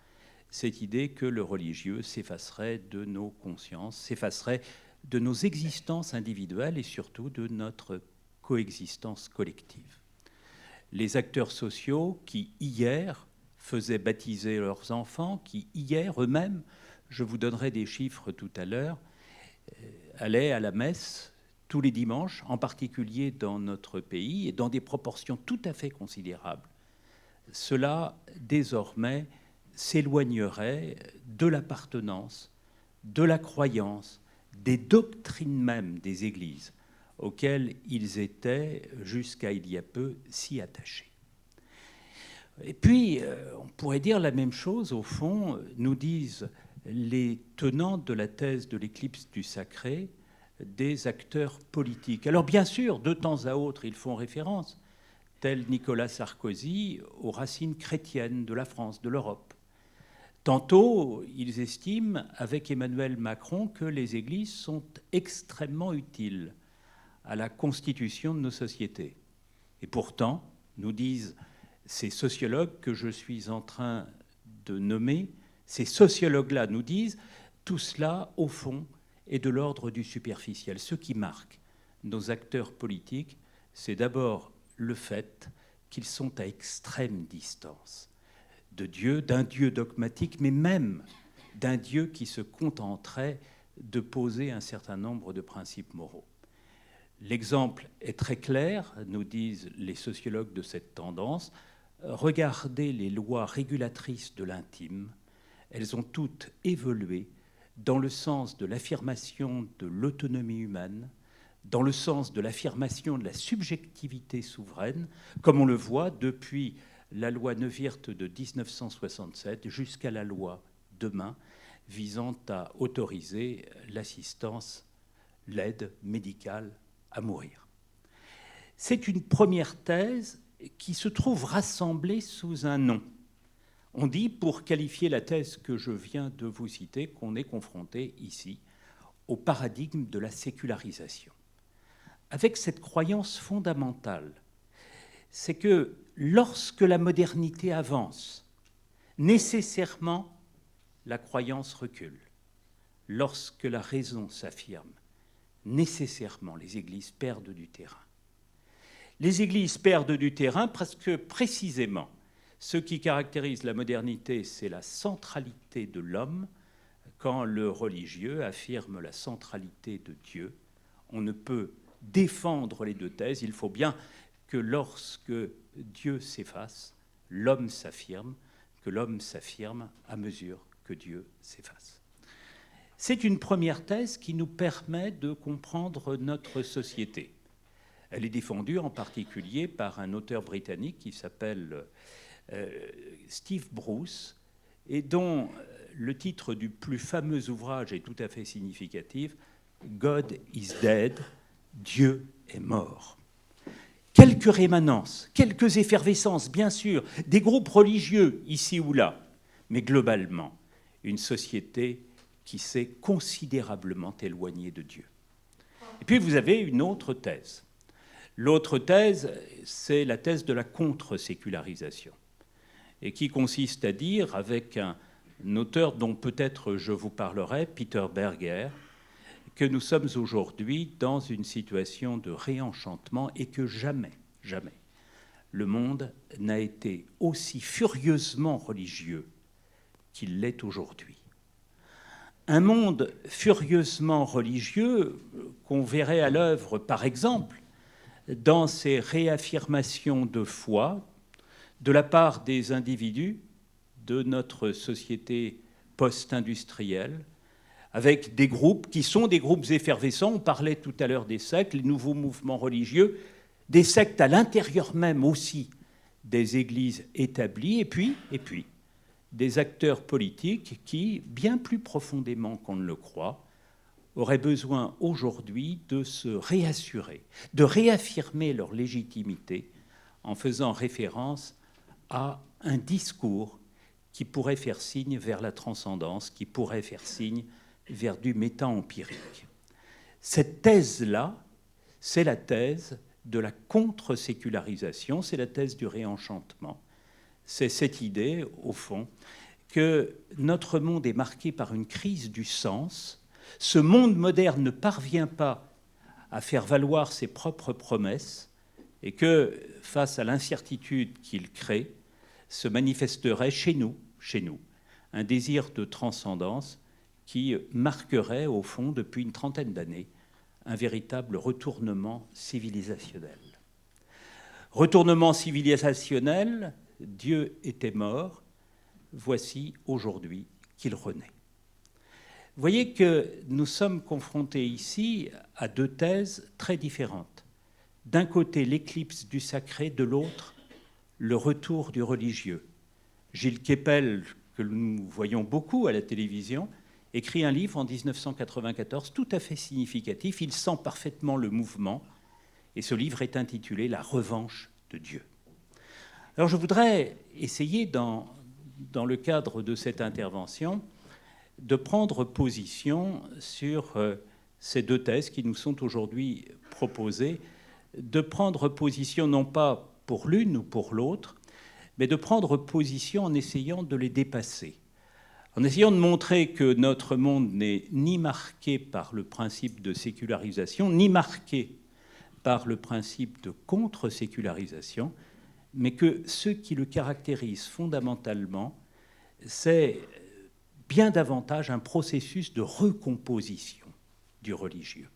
cette idée que le religieux s'effacerait de nos consciences, s'effacerait de nos existences individuelles et surtout de notre coexistence collective. Les acteurs sociaux qui, hier, faisaient baptiser leurs enfants, qui, hier, eux-mêmes, je vous donnerai des chiffres tout à l'heure, allaient à la messe tous les dimanches, en particulier dans notre pays, et dans des proportions tout à fait considérables. Cela, désormais, s'éloignerait de l'appartenance, de la croyance, des doctrines même des églises auxquelles ils étaient, jusqu'à il y a peu, si attachés. Et puis, on pourrait dire la même chose, au fond, nous disent les tenants de la thèse de l'éclipse du sacré, des acteurs politiques. Alors bien sûr, de temps à autre, ils font référence, tel Nicolas Sarkozy, aux racines chrétiennes de la France, de l'Europe. Tantôt, ils estiment, avec Emmanuel Macron, que les églises sont extrêmement utiles à la constitution de nos sociétés. Et pourtant, nous disent ces sociologues que je suis en train de nommer, ces sociologues-là nous disent, tout cela, au fond, est de l'ordre du superficiel. Ce qui marque nos acteurs politiques, c'est d'abord le fait qu'ils sont à extrême distance de Dieu, d'un Dieu dogmatique, mais même d'un Dieu qui se contenterait de poser un certain nombre de principes moraux. L'exemple est très clair, nous disent les sociologues de cette tendance. Regardez les lois régulatrices de l'intime, elles ont toutes évolué dans le sens de l'affirmation de l'autonomie humaine, dans le sens de l'affirmation de la subjectivité souveraine, comme on le voit depuis la loi Neuwirth de 1967 jusqu'à la loi Demain, visant à autoriser l'assistance, l'aide médicale à mourir. C'est une première thèse qui se trouve rassemblée sous un nom. On dit, pour qualifier la thèse que je viens de vous citer, qu'on est confronté ici au paradigme de la sécularisation. Avec cette croyance fondamentale, c'est que lorsque la modernité avance, nécessairement la croyance recule. Lorsque la raison s'affirme, nécessairement les églises perdent du terrain. Les églises perdent du terrain parce que précisément, ce qui caractérise la modernité, c'est la centralité de l'homme. Quand le religieux affirme la centralité de Dieu, on ne peut défendre les deux thèses. Il faut bien que lorsque Dieu s'efface, l'homme s'affirme, que l'homme s'affirme à mesure que Dieu s'efface. C'est une première thèse qui nous permet de comprendre notre société. Elle est défendue en particulier par un auteur britannique qui s'appelle Steve Bruce, et dont le titre du plus fameux ouvrage est tout à fait significatif, « God is dead », Dieu est mort. Quelques rémanences, quelques effervescences, bien sûr, des groupes religieux ici ou là, mais globalement, une société qui s'est considérablement éloignée de Dieu. Et puis vous avez une autre thèse. L'autre thèse, c'est la thèse de la contre-sécularisation, et qui consiste à dire, avec un auteur dont peut-être je vous parlerai, Peter Berger, que nous sommes aujourd'hui dans une situation de réenchantement et que jamais, jamais, le monde n'a été aussi furieusement religieux qu'il l'est aujourd'hui. Un monde furieusement religieux qu'on verrait à l'œuvre, par exemple, dans ces réaffirmations de foi de la part des individus de notre société post-industrielle, avec des groupes qui sont des groupes effervescents. On parlait tout à l'heure des sectes, les nouveaux mouvements religieux, des sectes à l'intérieur même aussi des églises établies, et puis des acteurs politiques qui, bien plus profondément qu'on ne le croit, auraient besoin aujourd'hui de se réassurer, de réaffirmer leur légitimité en faisant référence à un discours qui pourrait faire signe vers la transcendance, qui pourrait faire signe vers du méta-empirique. Cette thèse-là, c'est la thèse de la contre-sécularisation, c'est la thèse du réenchantement. C'est cette idée, au fond, que notre monde est marqué par une crise du sens. Ce monde moderne ne parvient pas à faire valoir ses propres promesses et que, face à l'incertitude qu'il crée, se manifesterait chez nous, un désir de transcendance qui marquerait, au fond, depuis une trentaine d'années, un véritable retournement civilisationnel. Retournement civilisationnel, Dieu était mort, voici aujourd'hui qu'il renaît. Vous voyez que nous sommes confrontés ici à deux thèses très différentes. D'un côté, l'éclipse du sacré, de l'autre, le retour du religieux. Gilles Kepel, que nous voyons beaucoup à la télévision, écrit un livre en 1994 tout à fait significatif. Il sent parfaitement le mouvement, et ce livre est intitulé « La revanche de Dieu ». Alors je voudrais essayer, dans le cadre de cette intervention, de prendre position sur ces deux thèses qui nous sont aujourd'hui proposées, de prendre position non pas pour l'une ou pour l'autre, mais de prendre position en essayant de les dépasser, en essayant de montrer que notre monde n'est ni marqué par le principe de sécularisation, ni marqué par le principe de contre-sécularisation, mais que ce qui le caractérise fondamentalement, c'est bien davantage un processus de recomposition du religieux.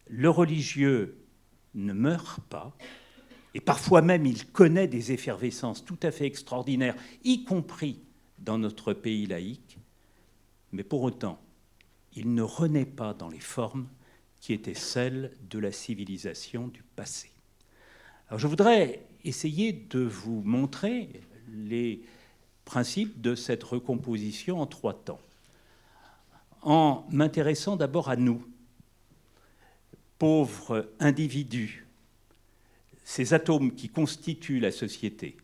Le religieux ne meurt pas, et parfois même il connaît des effervescences tout à fait extraordinaires, y compris dans notre pays laïque, mais pour autant, il ne renaît pas dans les formes qui étaient celles de la civilisation du passé. Alors je voudrais essayer de vous montrer les principes de cette recomposition en 3 temps, en m'intéressant d'abord à nous, pauvres individus, ces atomes qui constituent la société,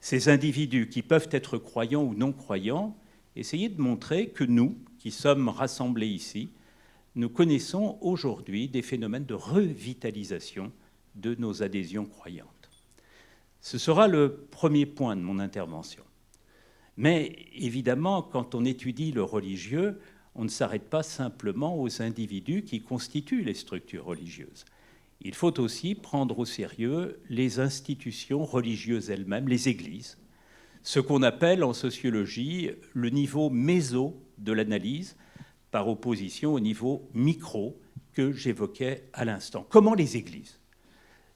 ces individus qui peuvent être croyants ou non croyants, essayer de montrer que nous, qui sommes rassemblés ici, nous connaissons aujourd'hui des phénomènes de revitalisation de nos adhésions croyantes. Ce sera le premier point de mon intervention. Mais évidemment, quand on étudie le religieux, on ne s'arrête pas simplement aux individus qui constituent les structures religieuses. Il faut aussi prendre au sérieux les institutions religieuses elles-mêmes, les églises, ce qu'on appelle en sociologie le niveau méso de l'analyse, par opposition au niveau micro que j'évoquais à l'instant. Comment les églises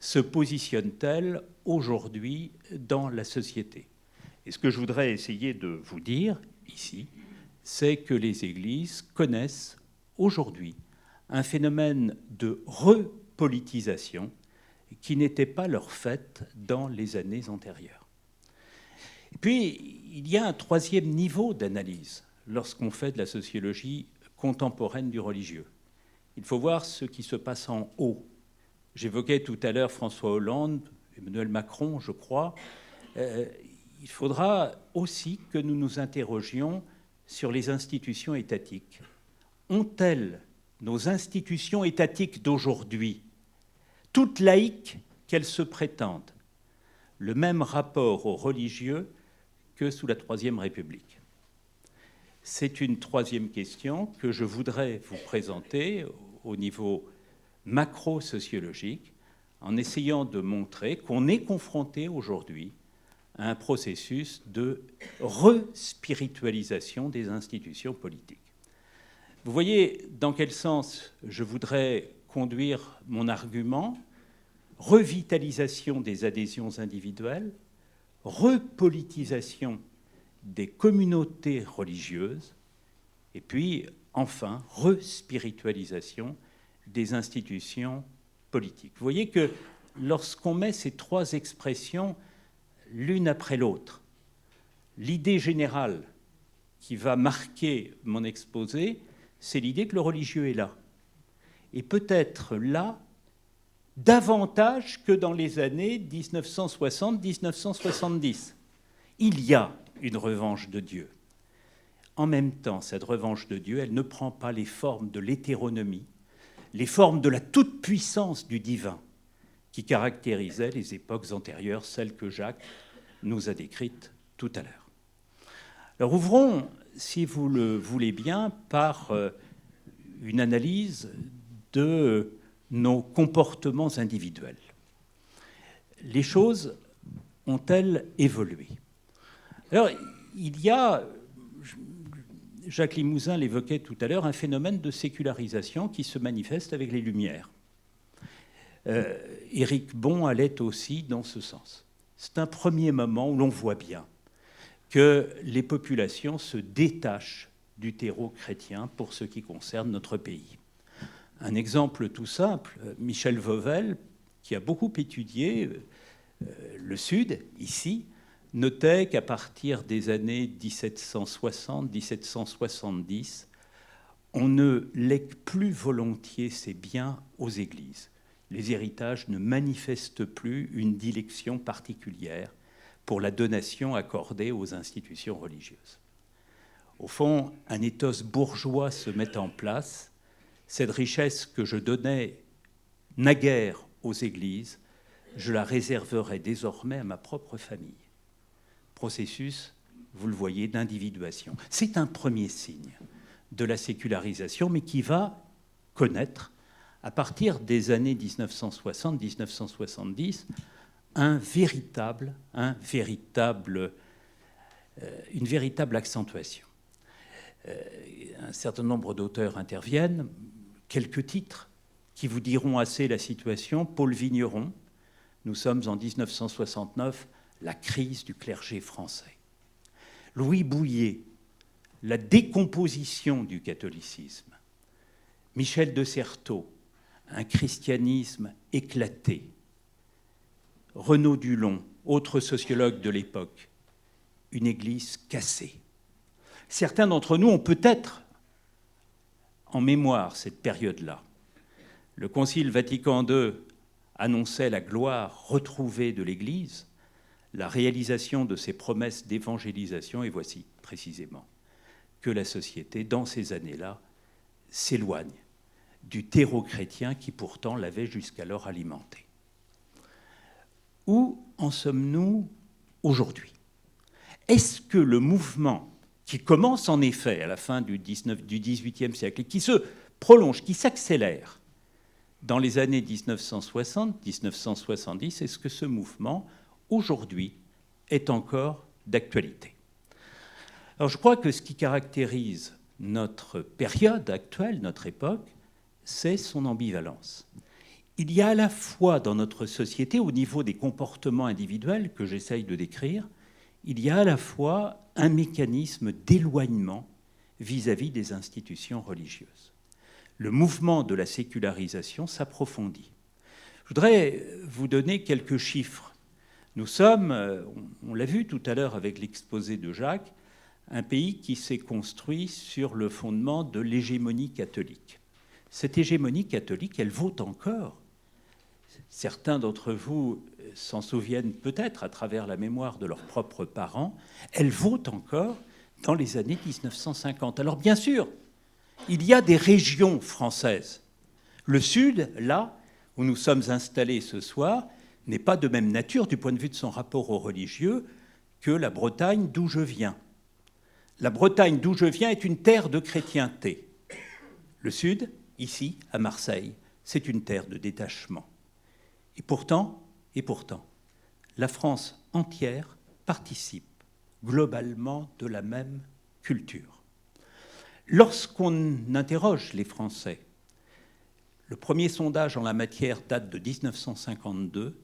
se positionnent-elles aujourd'hui dans la société? Et ce que je voudrais essayer de vous dire ici, c'est que les églises connaissent aujourd'hui un phénomène de repolitisation qui n'était pas leur fait dans les années antérieures. Et puis, il y a un 3e niveau d'analyse lorsqu'on fait de la sociologie contemporaine du religieux. Il faut voir ce qui se passe en haut. J'évoquais tout à l'heure François Hollande, Emmanuel Macron, je crois. Il faudra aussi que nous nous interrogions sur les institutions étatiques. Ont-elles, nos institutions étatiques d'aujourd'hui, toutes laïques qu'elles se prétendent, le même rapport aux religieux que sous la Troisième République? C'est une 3e question que je voudrais vous présenter au niveau macro-sociologique, en essayant de montrer qu'on est confronté aujourd'hui à un processus de respiritualisation des institutions politiques. Vous voyez dans quel sens je voudrais conduire mon argument: revitalisation des adhésions individuelles, repolitisation des communautés religieuses, et puis, enfin, respiritualisation des institutions politiques. Vous voyez que lorsqu'on met ces 3 expressions l'une après l'autre, l'idée générale qui va marquer mon exposé, c'est l'idée que le religieux est là. Et peut-être là davantage que dans les années 1960-1970. Il y a une revanche de Dieu. En même temps, cette revanche de Dieu, elle ne prend pas les formes de l'hétéronomie, les formes de la toute-puissance du divin qui caractérisaient les époques antérieures, celles que Jacques nous a décrites tout à l'heure. Alors ouvrons, si vous le voulez bien, par une analyse de nos comportements individuels. Les choses ont-elles évolué? Alors, il y a, Jacques Limousin l'évoquait tout à l'heure, un phénomène de sécularisation qui se manifeste avec les Lumières. Éric Bon allait aussi dans ce sens. C'est un premier moment où l'on voit bien que les populations se détachent du terreau chrétien pour ce qui concerne notre pays. Un exemple tout simple, Michel Vauvel, qui a beaucoup étudié le Sud, ici, notait qu'à partir des années 1760-1770, on ne lègue plus volontiers ses biens aux églises. Les héritages ne manifestent plus une dilection particulière pour la donation accordée aux institutions religieuses. Au fond, un ethos bourgeois se met en place. Cette richesse que je donnais naguère aux églises, je la réserverai désormais à ma propre famille. Processus, vous le voyez, d'individuation. C'est un premier signe de la sécularisation, mais qui va connaître, à partir des années 1960-1970, une véritable accentuation. un certain nombre d'auteurs interviennent. Quelques titres qui vous diront assez la situation. Paul Vigneron, nous sommes en 1969, la crise du clergé français. Louis Bouillet, la décomposition du catholicisme. Michel de Certeau, un christianisme éclaté. Renaud Dulon, autre sociologue de l'époque, une église cassée. Certains d'entre nous ont peut-être en mémoire cette période-là. Le Concile Vatican II annonçait la gloire retrouvée de l'Église, la réalisation de ses promesses d'évangélisation, et voici précisément que la société, dans ces années-là, s'éloigne du terreau chrétien qui pourtant l'avait jusqu'alors alimenté. Où en sommes-nous aujourd'hui ? Est-ce que le mouvement qui commence en effet à la fin du XVIIIe siècle et qui se prolonge, qui s'accélère dans les années 1960-1970, est-ce que ce mouvement, aujourd'hui, est encore d'actualité ? Alors je crois que ce qui caractérise notre période actuelle, notre époque, c'est son ambivalence. Il y a à la fois dans notre société, au niveau des comportements individuels que j'essaye de décrire, il y a à la fois un mécanisme d'éloignement vis-à-vis des institutions religieuses. Le mouvement de la sécularisation s'approfondit. Je voudrais vous donner quelques chiffres. Nous sommes, on l'a vu tout à l'heure avec l'exposé de Jacques, un pays qui s'est construit sur le fondement de l'hégémonie catholique. Cette hégémonie catholique, elle vaut encore. Certains d'entre vous s'en souviennent peut-être à travers la mémoire de leurs propres parents. Elle vaut encore dans les années 1950. Alors bien sûr, il y a des régions françaises. Le Sud, là où nous sommes installés ce soir, n'est pas de même nature du point de vue de son rapport aux religieux que la Bretagne d'où je viens. La Bretagne d'où je viens est une terre de chrétienté. Le Sud, ici, à Marseille, c'est une terre de détachement. Et pourtant, la France entière participe globalement de la même culture. Lorsqu'on interroge les Français, le premier sondage en la matière date de 1952,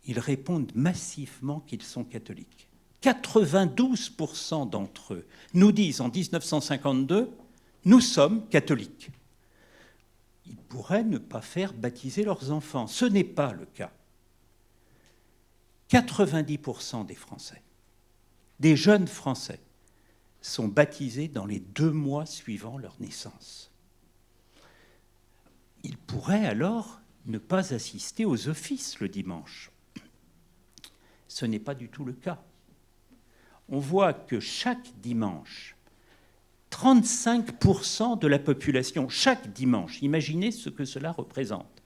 ils répondent massivement qu'ils sont catholiques. 92% d'entre eux nous disent en 1952 « Nous sommes catholiques ». Ils pourraient ne pas faire baptiser leurs enfants. Ce n'est pas le cas. 90% des Français, des jeunes Français, sont baptisés dans les 2 mois suivant leur naissance. Ils pourraient alors ne pas assister aux offices le dimanche. Ce n'est pas du tout le cas. On voit que chaque dimanche, 35% de la population, chaque dimanche, imaginez ce que cela représente,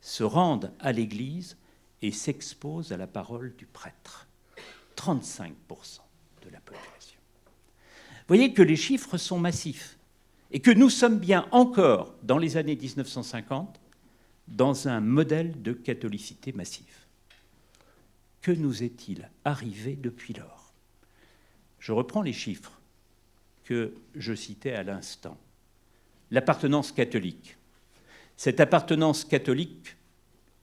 se rendent à l'église et s'exposent à la parole du prêtre. 35% de la population. Vous voyez que les chiffres sont massifs et que nous sommes bien encore, dans les années 1950, dans un modèle de catholicité massive. Que nous est-il arrivé depuis lors ? Je reprends les chiffres que je citais à l'instant. L'appartenance catholique. Cette appartenance catholique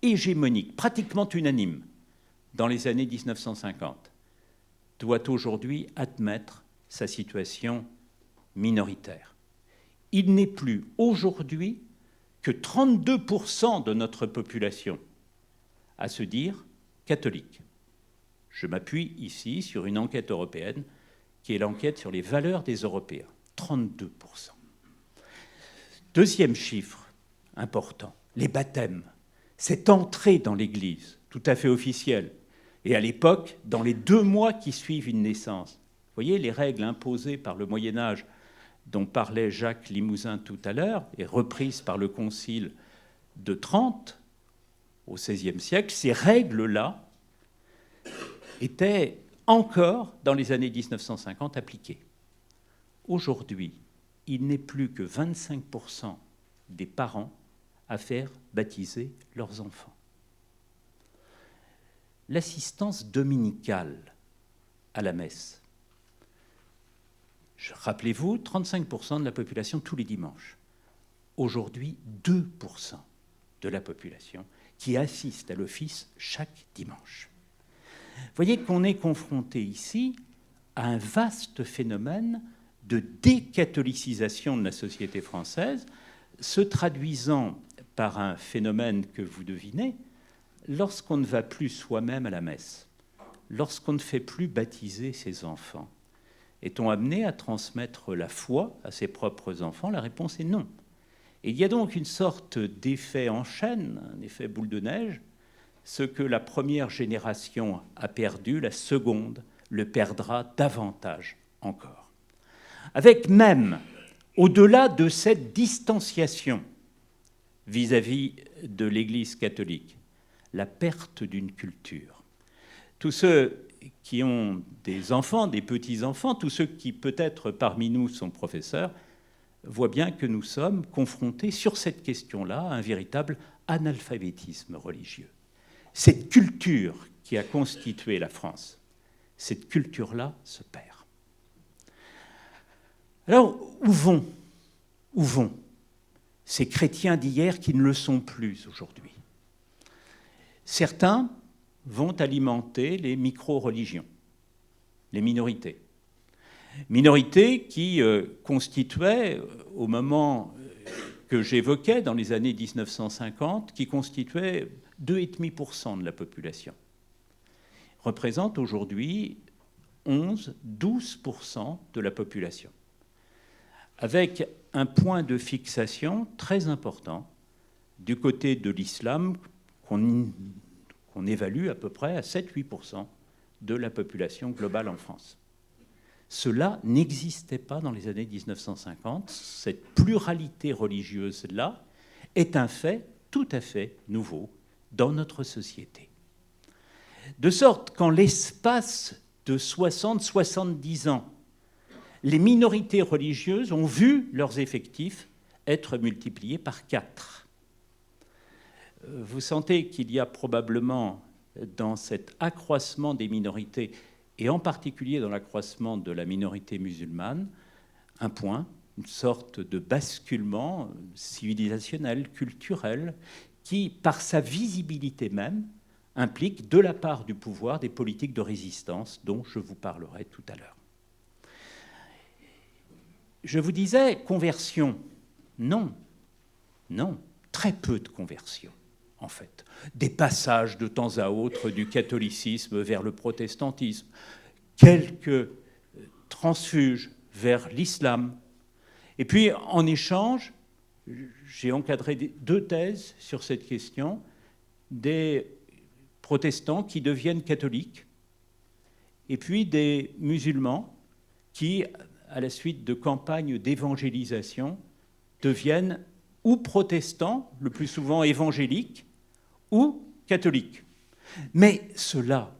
hégémonique, pratiquement unanime, dans les années 1950, doit aujourd'hui admettre sa situation minoritaire. Il n'est plus aujourd'hui que 32% de notre population à se dire catholique. Je m'appuie ici sur une enquête européenne qui est l'enquête sur les valeurs des Européens. 32%. Deuxième chiffre important, les baptêmes. Cette entrée dans l'Église, tout à fait officielle, et à l'époque, dans les 2 mois qui suivent une naissance. Vous voyez, les règles imposées par le Moyen-Âge dont parlait Jacques Limousin tout à l'heure, et reprises par le Concile de Trente au XVIe siècle, ces règles-là étaient encore, dans les années 1950, appliquées. Aujourd'hui, il n'est plus que 25% des parents à faire baptiser leurs enfants. L'assistance dominicale à la messe. Rappelez-vous, 35% de la population tous les dimanches. Aujourd'hui, 2% de la population qui assiste à l'office chaque dimanche. Vous voyez qu'on est confronté ici à un vaste phénomène de décatholicisation de la société française, se traduisant par un phénomène que vous devinez, lorsqu'on ne va plus soi-même à la messe, lorsqu'on ne fait plus baptiser ses enfants, est-on amené à transmettre la foi à ses propres enfants? La réponse est non. Et il y a donc une sorte d'effet en chaîne, un effet boule de neige. Ce que la première génération a perdu, la seconde le perdra davantage encore. Avec même, au-delà de cette distanciation vis-à-vis de l'Église catholique, la perte d'une culture. Tous ceux qui ont des enfants, des petits-enfants, tous ceux qui peut-être parmi nous sont professeurs, voient bien que nous sommes confrontés sur cette question-là à un véritable analphabétisme religieux. Cette culture qui a constitué la France, cette culture-là se perd. Alors, où vont ces chrétiens d'hier qui ne le sont plus aujourd'hui? Certains vont alimenter les micro-religions, les minorités. Minorités qui constituaient, au moment que j'évoquais, dans les années 1950, qui constituaient 2,5% de la population, représentent aujourd'hui 11-12% de la population, avec un point de fixation très important du côté de l'islam qu'on évalue à peu près à 7-8% de la population globale en France. Cela n'existait pas dans les années 1950. Cette pluralité religieuse-là est un fait tout à fait nouveau dans notre société. De sorte qu'en l'espace de 60-70 ans, les minorités religieuses ont vu leurs effectifs être multipliés par 4. Vous sentez qu'il y a probablement dans cet accroissement des minorités, et en particulier dans l'accroissement de la minorité musulmane, un point, une sorte de basculement civilisationnel, culturel, qui, par sa visibilité même, implique de la part du pouvoir des politiques de résistance dont je vous parlerai tout à l'heure. Je vous disais, conversion, non, très peu de conversion, en fait. Des passages de temps à autre du catholicisme vers le protestantisme, quelques transfuges vers l'islam. Et puis, en échange, j'ai encadré 2 thèses sur cette question, des protestants qui deviennent catholiques, et puis des musulmans qui, à la suite de campagnes d'évangélisation, deviennent ou protestants, le plus souvent évangéliques, ou catholiques. Mais cela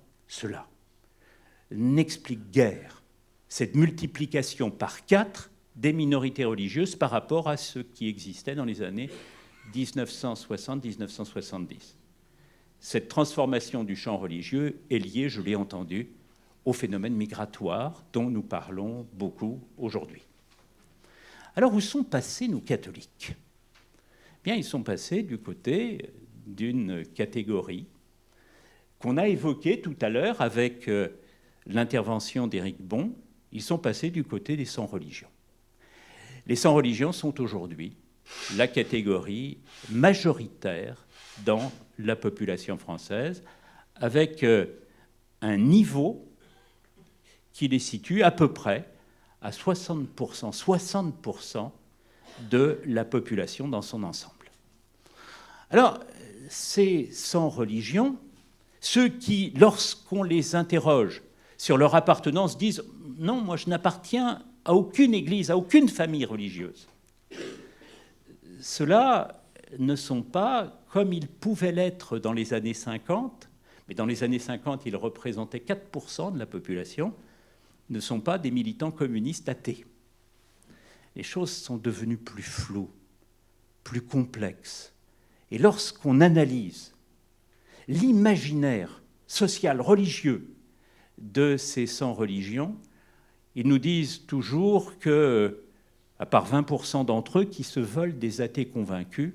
n'explique guère cette multiplication par 4 des minorités religieuses par rapport à ce qui existait dans les années 1960-1970. Cette transformation du champ religieux est liée, je l'ai entendu, au phénomène migratoire dont nous parlons beaucoup aujourd'hui. Alors, où sont passés nos catholiques? Bien, ils sont passés du côté d'une catégorie qu'on a évoquée tout à l'heure avec l'intervention d'Éric Bon. Ils sont passés du côté des sans-religions. Les sans-religions sont aujourd'hui la catégorie majoritaire dans la population française, avec un niveau qui les situe à peu près à 60% de la population dans son ensemble. Alors, ces sans-religion, ceux qui, lorsqu'on les interroge sur leur appartenance, disent « Non, moi je n'appartiens à aucune église, à aucune famille religieuse », ceux-là ne sont pas, comme ils pouvaient l'être dans les années 50, mais dans les années 50, ils représentaient 4% de la population, ne sont pas des militants communistes athées. Les choses sont devenues plus floues, plus complexes. Et lorsqu'on analyse l'imaginaire social, religieux de ces sans-religions, Ils nous disent toujours que, à part 20% d'entre eux qui se veulent des athées convaincus,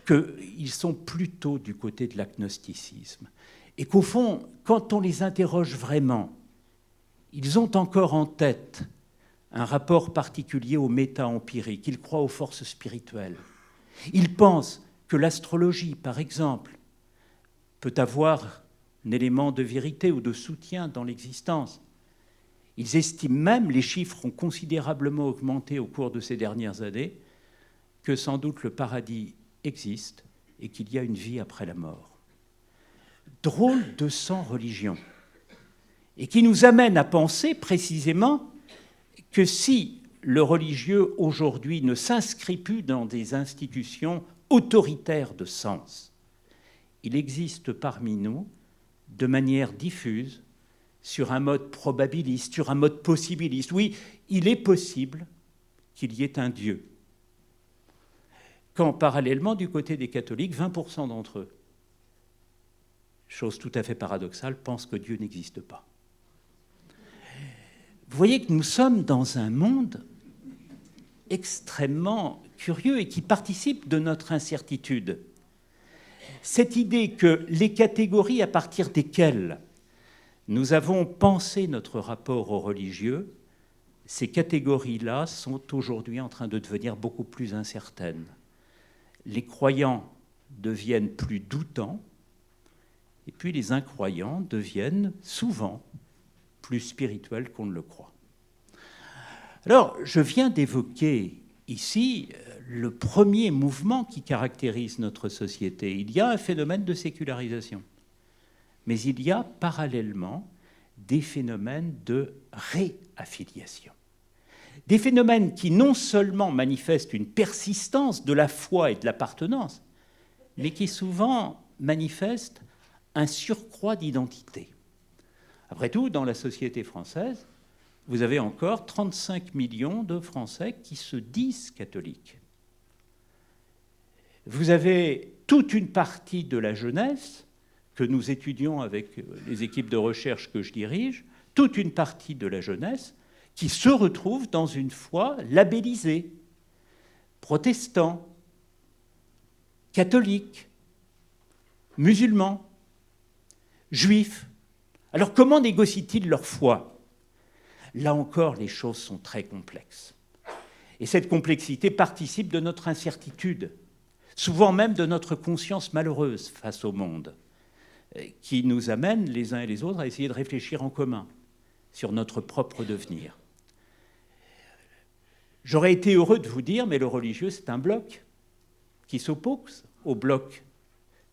qu'ils sont plutôt du côté de l'agnosticisme. Et qu'au fond, quand on les interroge vraiment, ils ont encore en tête un rapport particulier au méta-empirique. Ils croient aux forces spirituelles. Ils pensent que l'astrologie, par exemple, peut avoir un élément de vérité ou de soutien dans l'existence. Ils estiment même, les chiffres ont considérablement augmenté au cours de ces dernières années, que sans doute le paradis existe et qu'il y a une vie après la mort. Drôle de sans-religion. Et qui nous amène à penser précisément que si le religieux aujourd'hui ne s'inscrit plus dans des institutions autoritaires de sens, il existe parmi nous, de manière diffuse, sur un mode probabiliste, sur un mode possibiliste. Oui, il est possible qu'il y ait un Dieu. Quand, parallèlement, du côté des catholiques, 20% d'entre eux, chose tout à fait paradoxale, pensent que Dieu n'existe pas. Vous voyez que nous sommes dans un monde extrêmement curieux et qui participe de notre incertitude. Cette idée que les catégories à partir desquelles nous avons pensé notre rapport au religieux, ces catégories-là sont aujourd'hui en train de devenir beaucoup plus incertaines. Les croyants deviennent plus doutants, et puis les incroyants deviennent souvent plus spirituels qu'on ne le croit. Alors, je viens d'évoquer ici le premier mouvement qui caractérise notre société. Il y a un phénomène de sécularisation, mais il y a parallèlement des phénomènes de réaffiliation. Des phénomènes qui non seulement manifestent une persistance de la foi et de l'appartenance, mais qui souvent manifestent un surcroît d'identité. Après tout, dans la société française, vous avez encore 35 millions de Français qui se disent catholiques. Vous avez toute une partie de la jeunesse que nous étudions avec les équipes de recherche que je dirige, toute une partie de la jeunesse qui se retrouve dans une foi labellisée, protestant, catholique, musulman, juif. Alors comment négocient-ils leur foi ? Là encore, les choses sont très complexes. Et cette complexité participe de notre incertitude, souvent même de notre conscience malheureuse face au monde, qui nous amène les uns et les autres à essayer de réfléchir en commun sur notre propre devenir. J'aurais été heureux de vous dire, mais le religieux, c'est un bloc qui s'oppose au bloc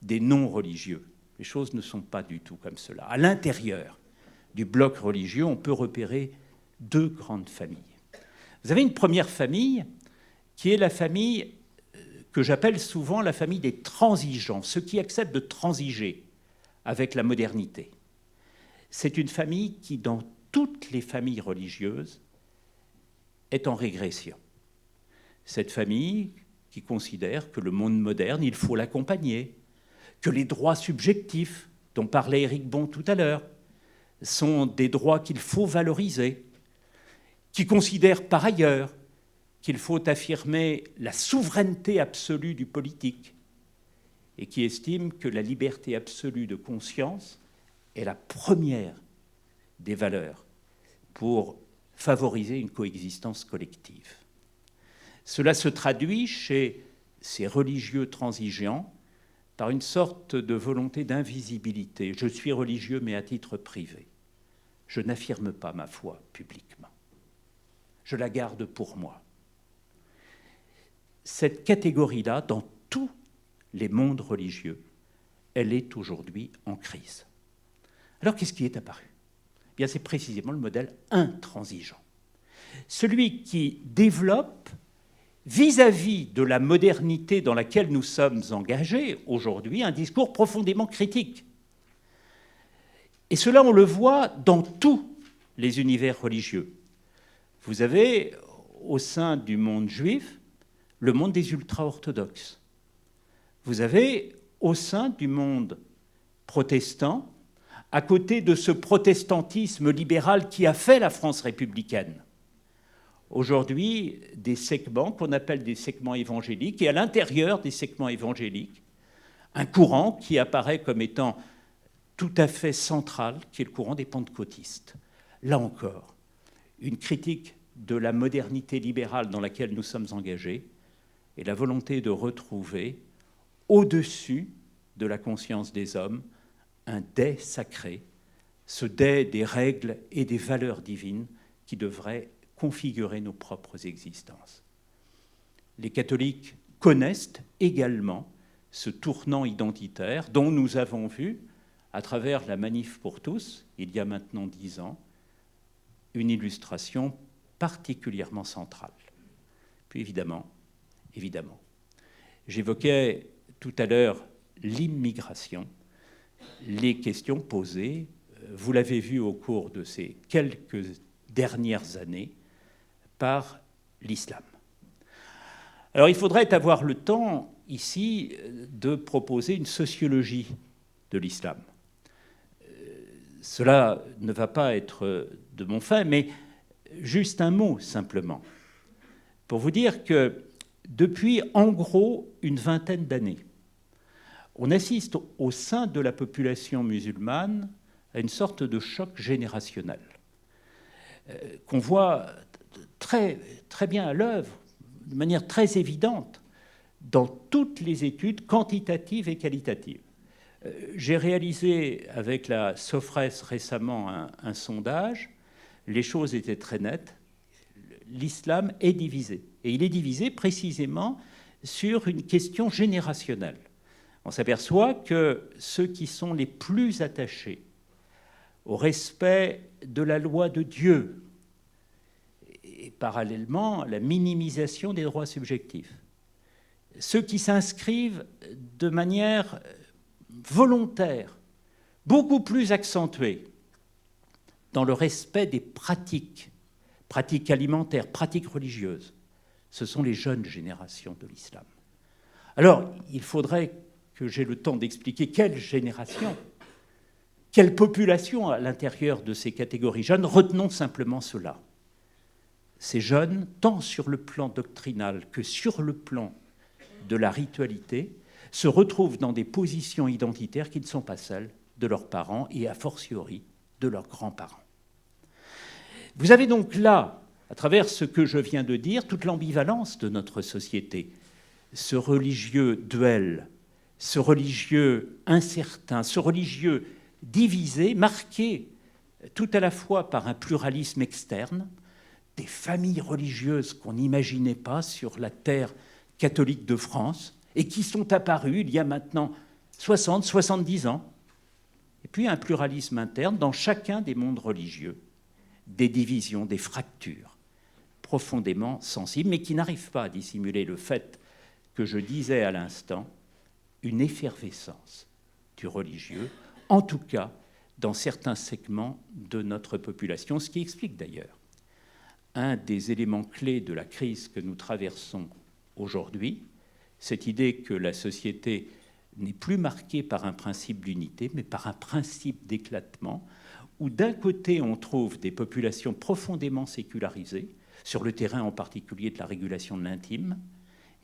des non-religieux. Les choses ne sont pas du tout comme cela. À l'intérieur du bloc religieux, on peut repérer deux grandes familles. Vous avez une première famille qui est la famille que j'appelle souvent la famille des transigeants, ceux qui acceptent de transiger avec la modernité. C'est une famille qui, dans toutes les familles religieuses, est en régression. Cette famille qui considère que le monde moderne, il faut l'accompagner, que les droits subjectifs, dont parlait Éric Bon tout à l'heure, sont des droits qu'il faut valoriser, qui considère par ailleurs qu'il faut affirmer la souveraineté absolue du politique et qui estime que la liberté absolue de conscience est la première des valeurs pour favoriser une coexistence collective. Cela se traduit chez ces religieux transigeants par une sorte de volonté d'invisibilité. Je suis religieux, mais à titre privé. Je n'affirme pas ma foi publiquement. Je la garde pour moi. Cette catégorie-là, dans tous les mondes religieux, elle est aujourd'hui en crise. Alors, qu'est-ce qui est apparu ? Eh bien, c'est précisément le modèle intransigeant. Celui qui développe, vis-à-vis de la modernité dans laquelle nous sommes engagés aujourd'hui, un discours profondément critique. Et cela, on le voit dans tous les univers religieux. Vous avez, au sein du monde juif, le monde des ultra-orthodoxes. Vous avez, au sein du monde protestant, à côté de ce protestantisme libéral qui a fait la France républicaine. Aujourd'hui, des segments qu'on appelle des segments évangéliques, et à l'intérieur des segments évangéliques, un courant qui apparaît comme étant tout à fait central, qui est le courant des pentecôtistes. Là encore, une critique de la modernité libérale dans laquelle nous sommes engagés et la volonté de retrouver, au-dessus de la conscience des hommes, un dais sacré, ce dais des règles et des valeurs divines qui devraient configurer nos propres existences. Les catholiques connaissent également ce tournant identitaire dont nous avons vu, à travers la Manif pour tous, il y a maintenant 10 ans, une illustration particulièrement centrale. Puis évidemment, j'évoquais tout à l'heure l'immigration, les questions posées, vous l'avez vu au cours de ces quelques dernières années, par l'islam. Alors il faudrait avoir le temps ici de proposer une sociologie de l'islam. Cela ne va pas être de mon fait, mais juste un mot simplement, pour vous dire que depuis en gros une vingtaine d'années, on assiste au sein de la population musulmane à une sorte de choc générationnel qu'on voit très, très bien à l'œuvre, de manière très évidente, dans toutes les études quantitatives et qualitatives. J'ai réalisé avec la Sofres récemment un sondage. Les choses étaient très nettes. L'islam est divisé. Et il est divisé précisément sur une question générationnelle. On s'aperçoit que ceux qui sont les plus attachés au respect de la loi de Dieu et parallèlement à la minimisation des droits subjectifs, ceux qui s'inscrivent de manière volontaire, beaucoup plus accentuée, dans le respect des pratiques alimentaires, pratiques religieuses, ce sont les jeunes générations de l'islam. Alors, il faudrait que j'aie le temps d'expliquer quelle génération, quelle population à l'intérieur de ces catégories jeunes. Retenons simplement cela. Ces jeunes, tant sur le plan doctrinal que sur le plan de la ritualité, se retrouvent dans des positions identitaires qui ne sont pas celles de leurs parents et a fortiori de leurs grands-parents. Vous avez donc là, à travers ce que je viens de dire, toute l'ambivalence de notre société, ce religieux duel, ce religieux incertain, ce religieux divisé, marqué tout à la fois par un pluralisme externe, des familles religieuses qu'on n'imaginait pas sur la terre catholique de France et qui sont apparues il y a maintenant 60, 70 ans, et puis un pluralisme interne dans chacun des mondes religieux, des divisions, des fractures profondément sensibles, mais qui n'arrivent pas à dissimuler le fait que je disais à l'instant, une effervescence du religieux, en tout cas dans certains segments de notre population, ce qui explique d'ailleurs un des éléments clés de la crise que nous traversons aujourd'hui, cette idée que la société n'est plus marquée par un principe d'unité, mais par un principe d'éclatement, où d'un côté on trouve des populations profondément sécularisées, sur le terrain en particulier de la régulation de l'intime,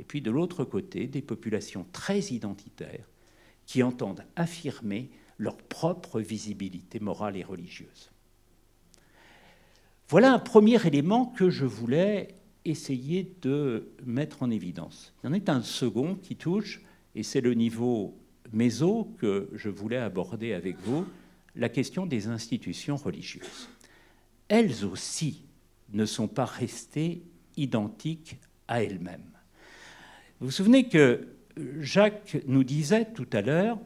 et puis de l'autre côté des populations très identitaires qui entendent affirmer leur propre visibilité morale et religieuse. Voilà un premier élément que je voulais essayer de mettre en évidence. Il y en a un second qui touche, et c'est le niveau méso que je voulais aborder avec vous, la question des institutions religieuses. Elles aussi ne sont pas restées identiques à elles-mêmes. Vous vous souvenez que Jacques nous disait tout à l'heure,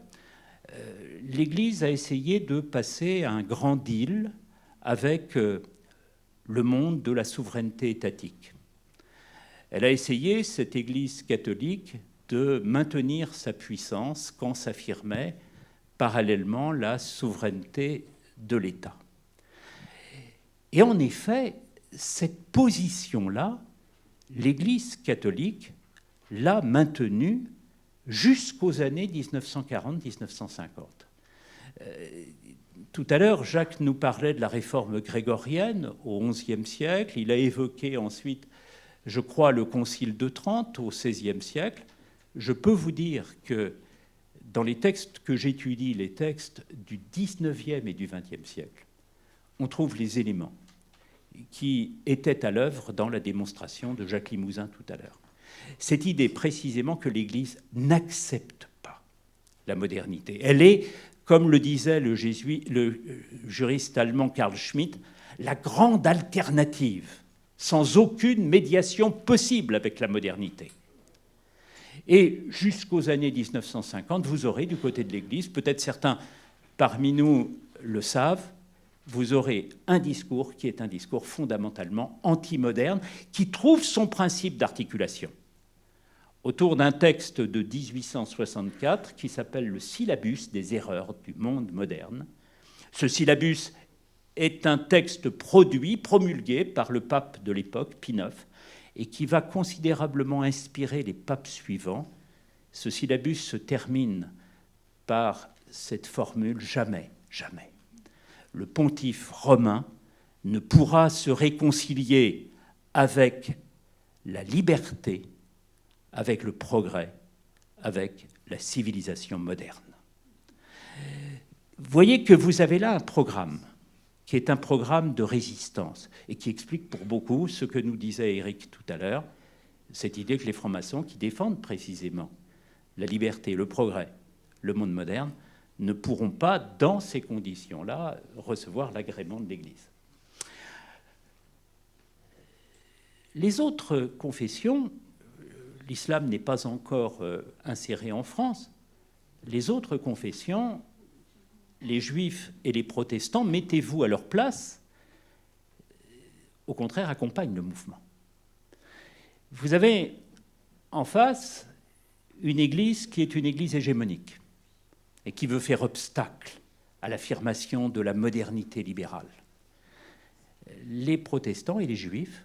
l'Église a essayé de passer un grand deal avec le monde de la souveraineté étatique. Elle a essayé, cette Église catholique, de maintenir sa puissance quand s'affirmait parallèlement la souveraineté de l'État. Et en effet, cette position-là, l'Église catholique l'a maintenue jusqu'aux années 1940-1950. Tout à l'heure, Jacques nous parlait de la réforme grégorienne au XIe siècle. Il a évoqué ensuite, je crois, le Concile de Trente au XVIe siècle. Je peux vous dire que dans les textes que j'étudie, les textes du XIXe et du XXe siècle, on trouve les éléments qui étaient à l'œuvre dans la démonstration de Jacques Limousin tout à l'heure. Cette idée précisément que l'Église n'accepte pas la modernité. Elle est, comme le disait le juriste allemand Carl Schmitt, la grande alternative, sans aucune médiation possible avec la modernité. Et jusqu'aux années 1950, vous aurez du côté de l'Église, peut-être certains parmi nous le savent, vous aurez un discours qui est un discours fondamentalement anti-moderne, qui trouve son principe d'articulation autour d'un texte de 1864 qui s'appelle le syllabus des erreurs du monde moderne. Ce syllabus est un texte produit, promulgué par le pape de l'époque, Pie IX, et qui va considérablement inspirer les papes suivants. Ce syllabus se termine par cette formule « jamais, jamais ». Le pontife romain ne pourra se réconcilier avec la liberté, avec le progrès, avec la civilisation moderne. Vous voyez que vous avez là un programme qui est un programme de résistance et qui explique pour beaucoup ce que nous disait Éric tout à l'heure, cette idée que les francs-maçons qui défendent précisément la liberté, le progrès, le monde moderne, ne pourront pas, dans ces conditions-là, recevoir l'agrément de l'Église. Les autres confessions, l'islam n'est pas encore inséré en France, les autres confessions, les juifs et les protestants, mettez-vous à leur place, au contraire, accompagnent le mouvement. Vous avez en face une église qui est une église hégémonique et qui veut faire obstacle à l'affirmation de la modernité libérale. Les protestants et les juifs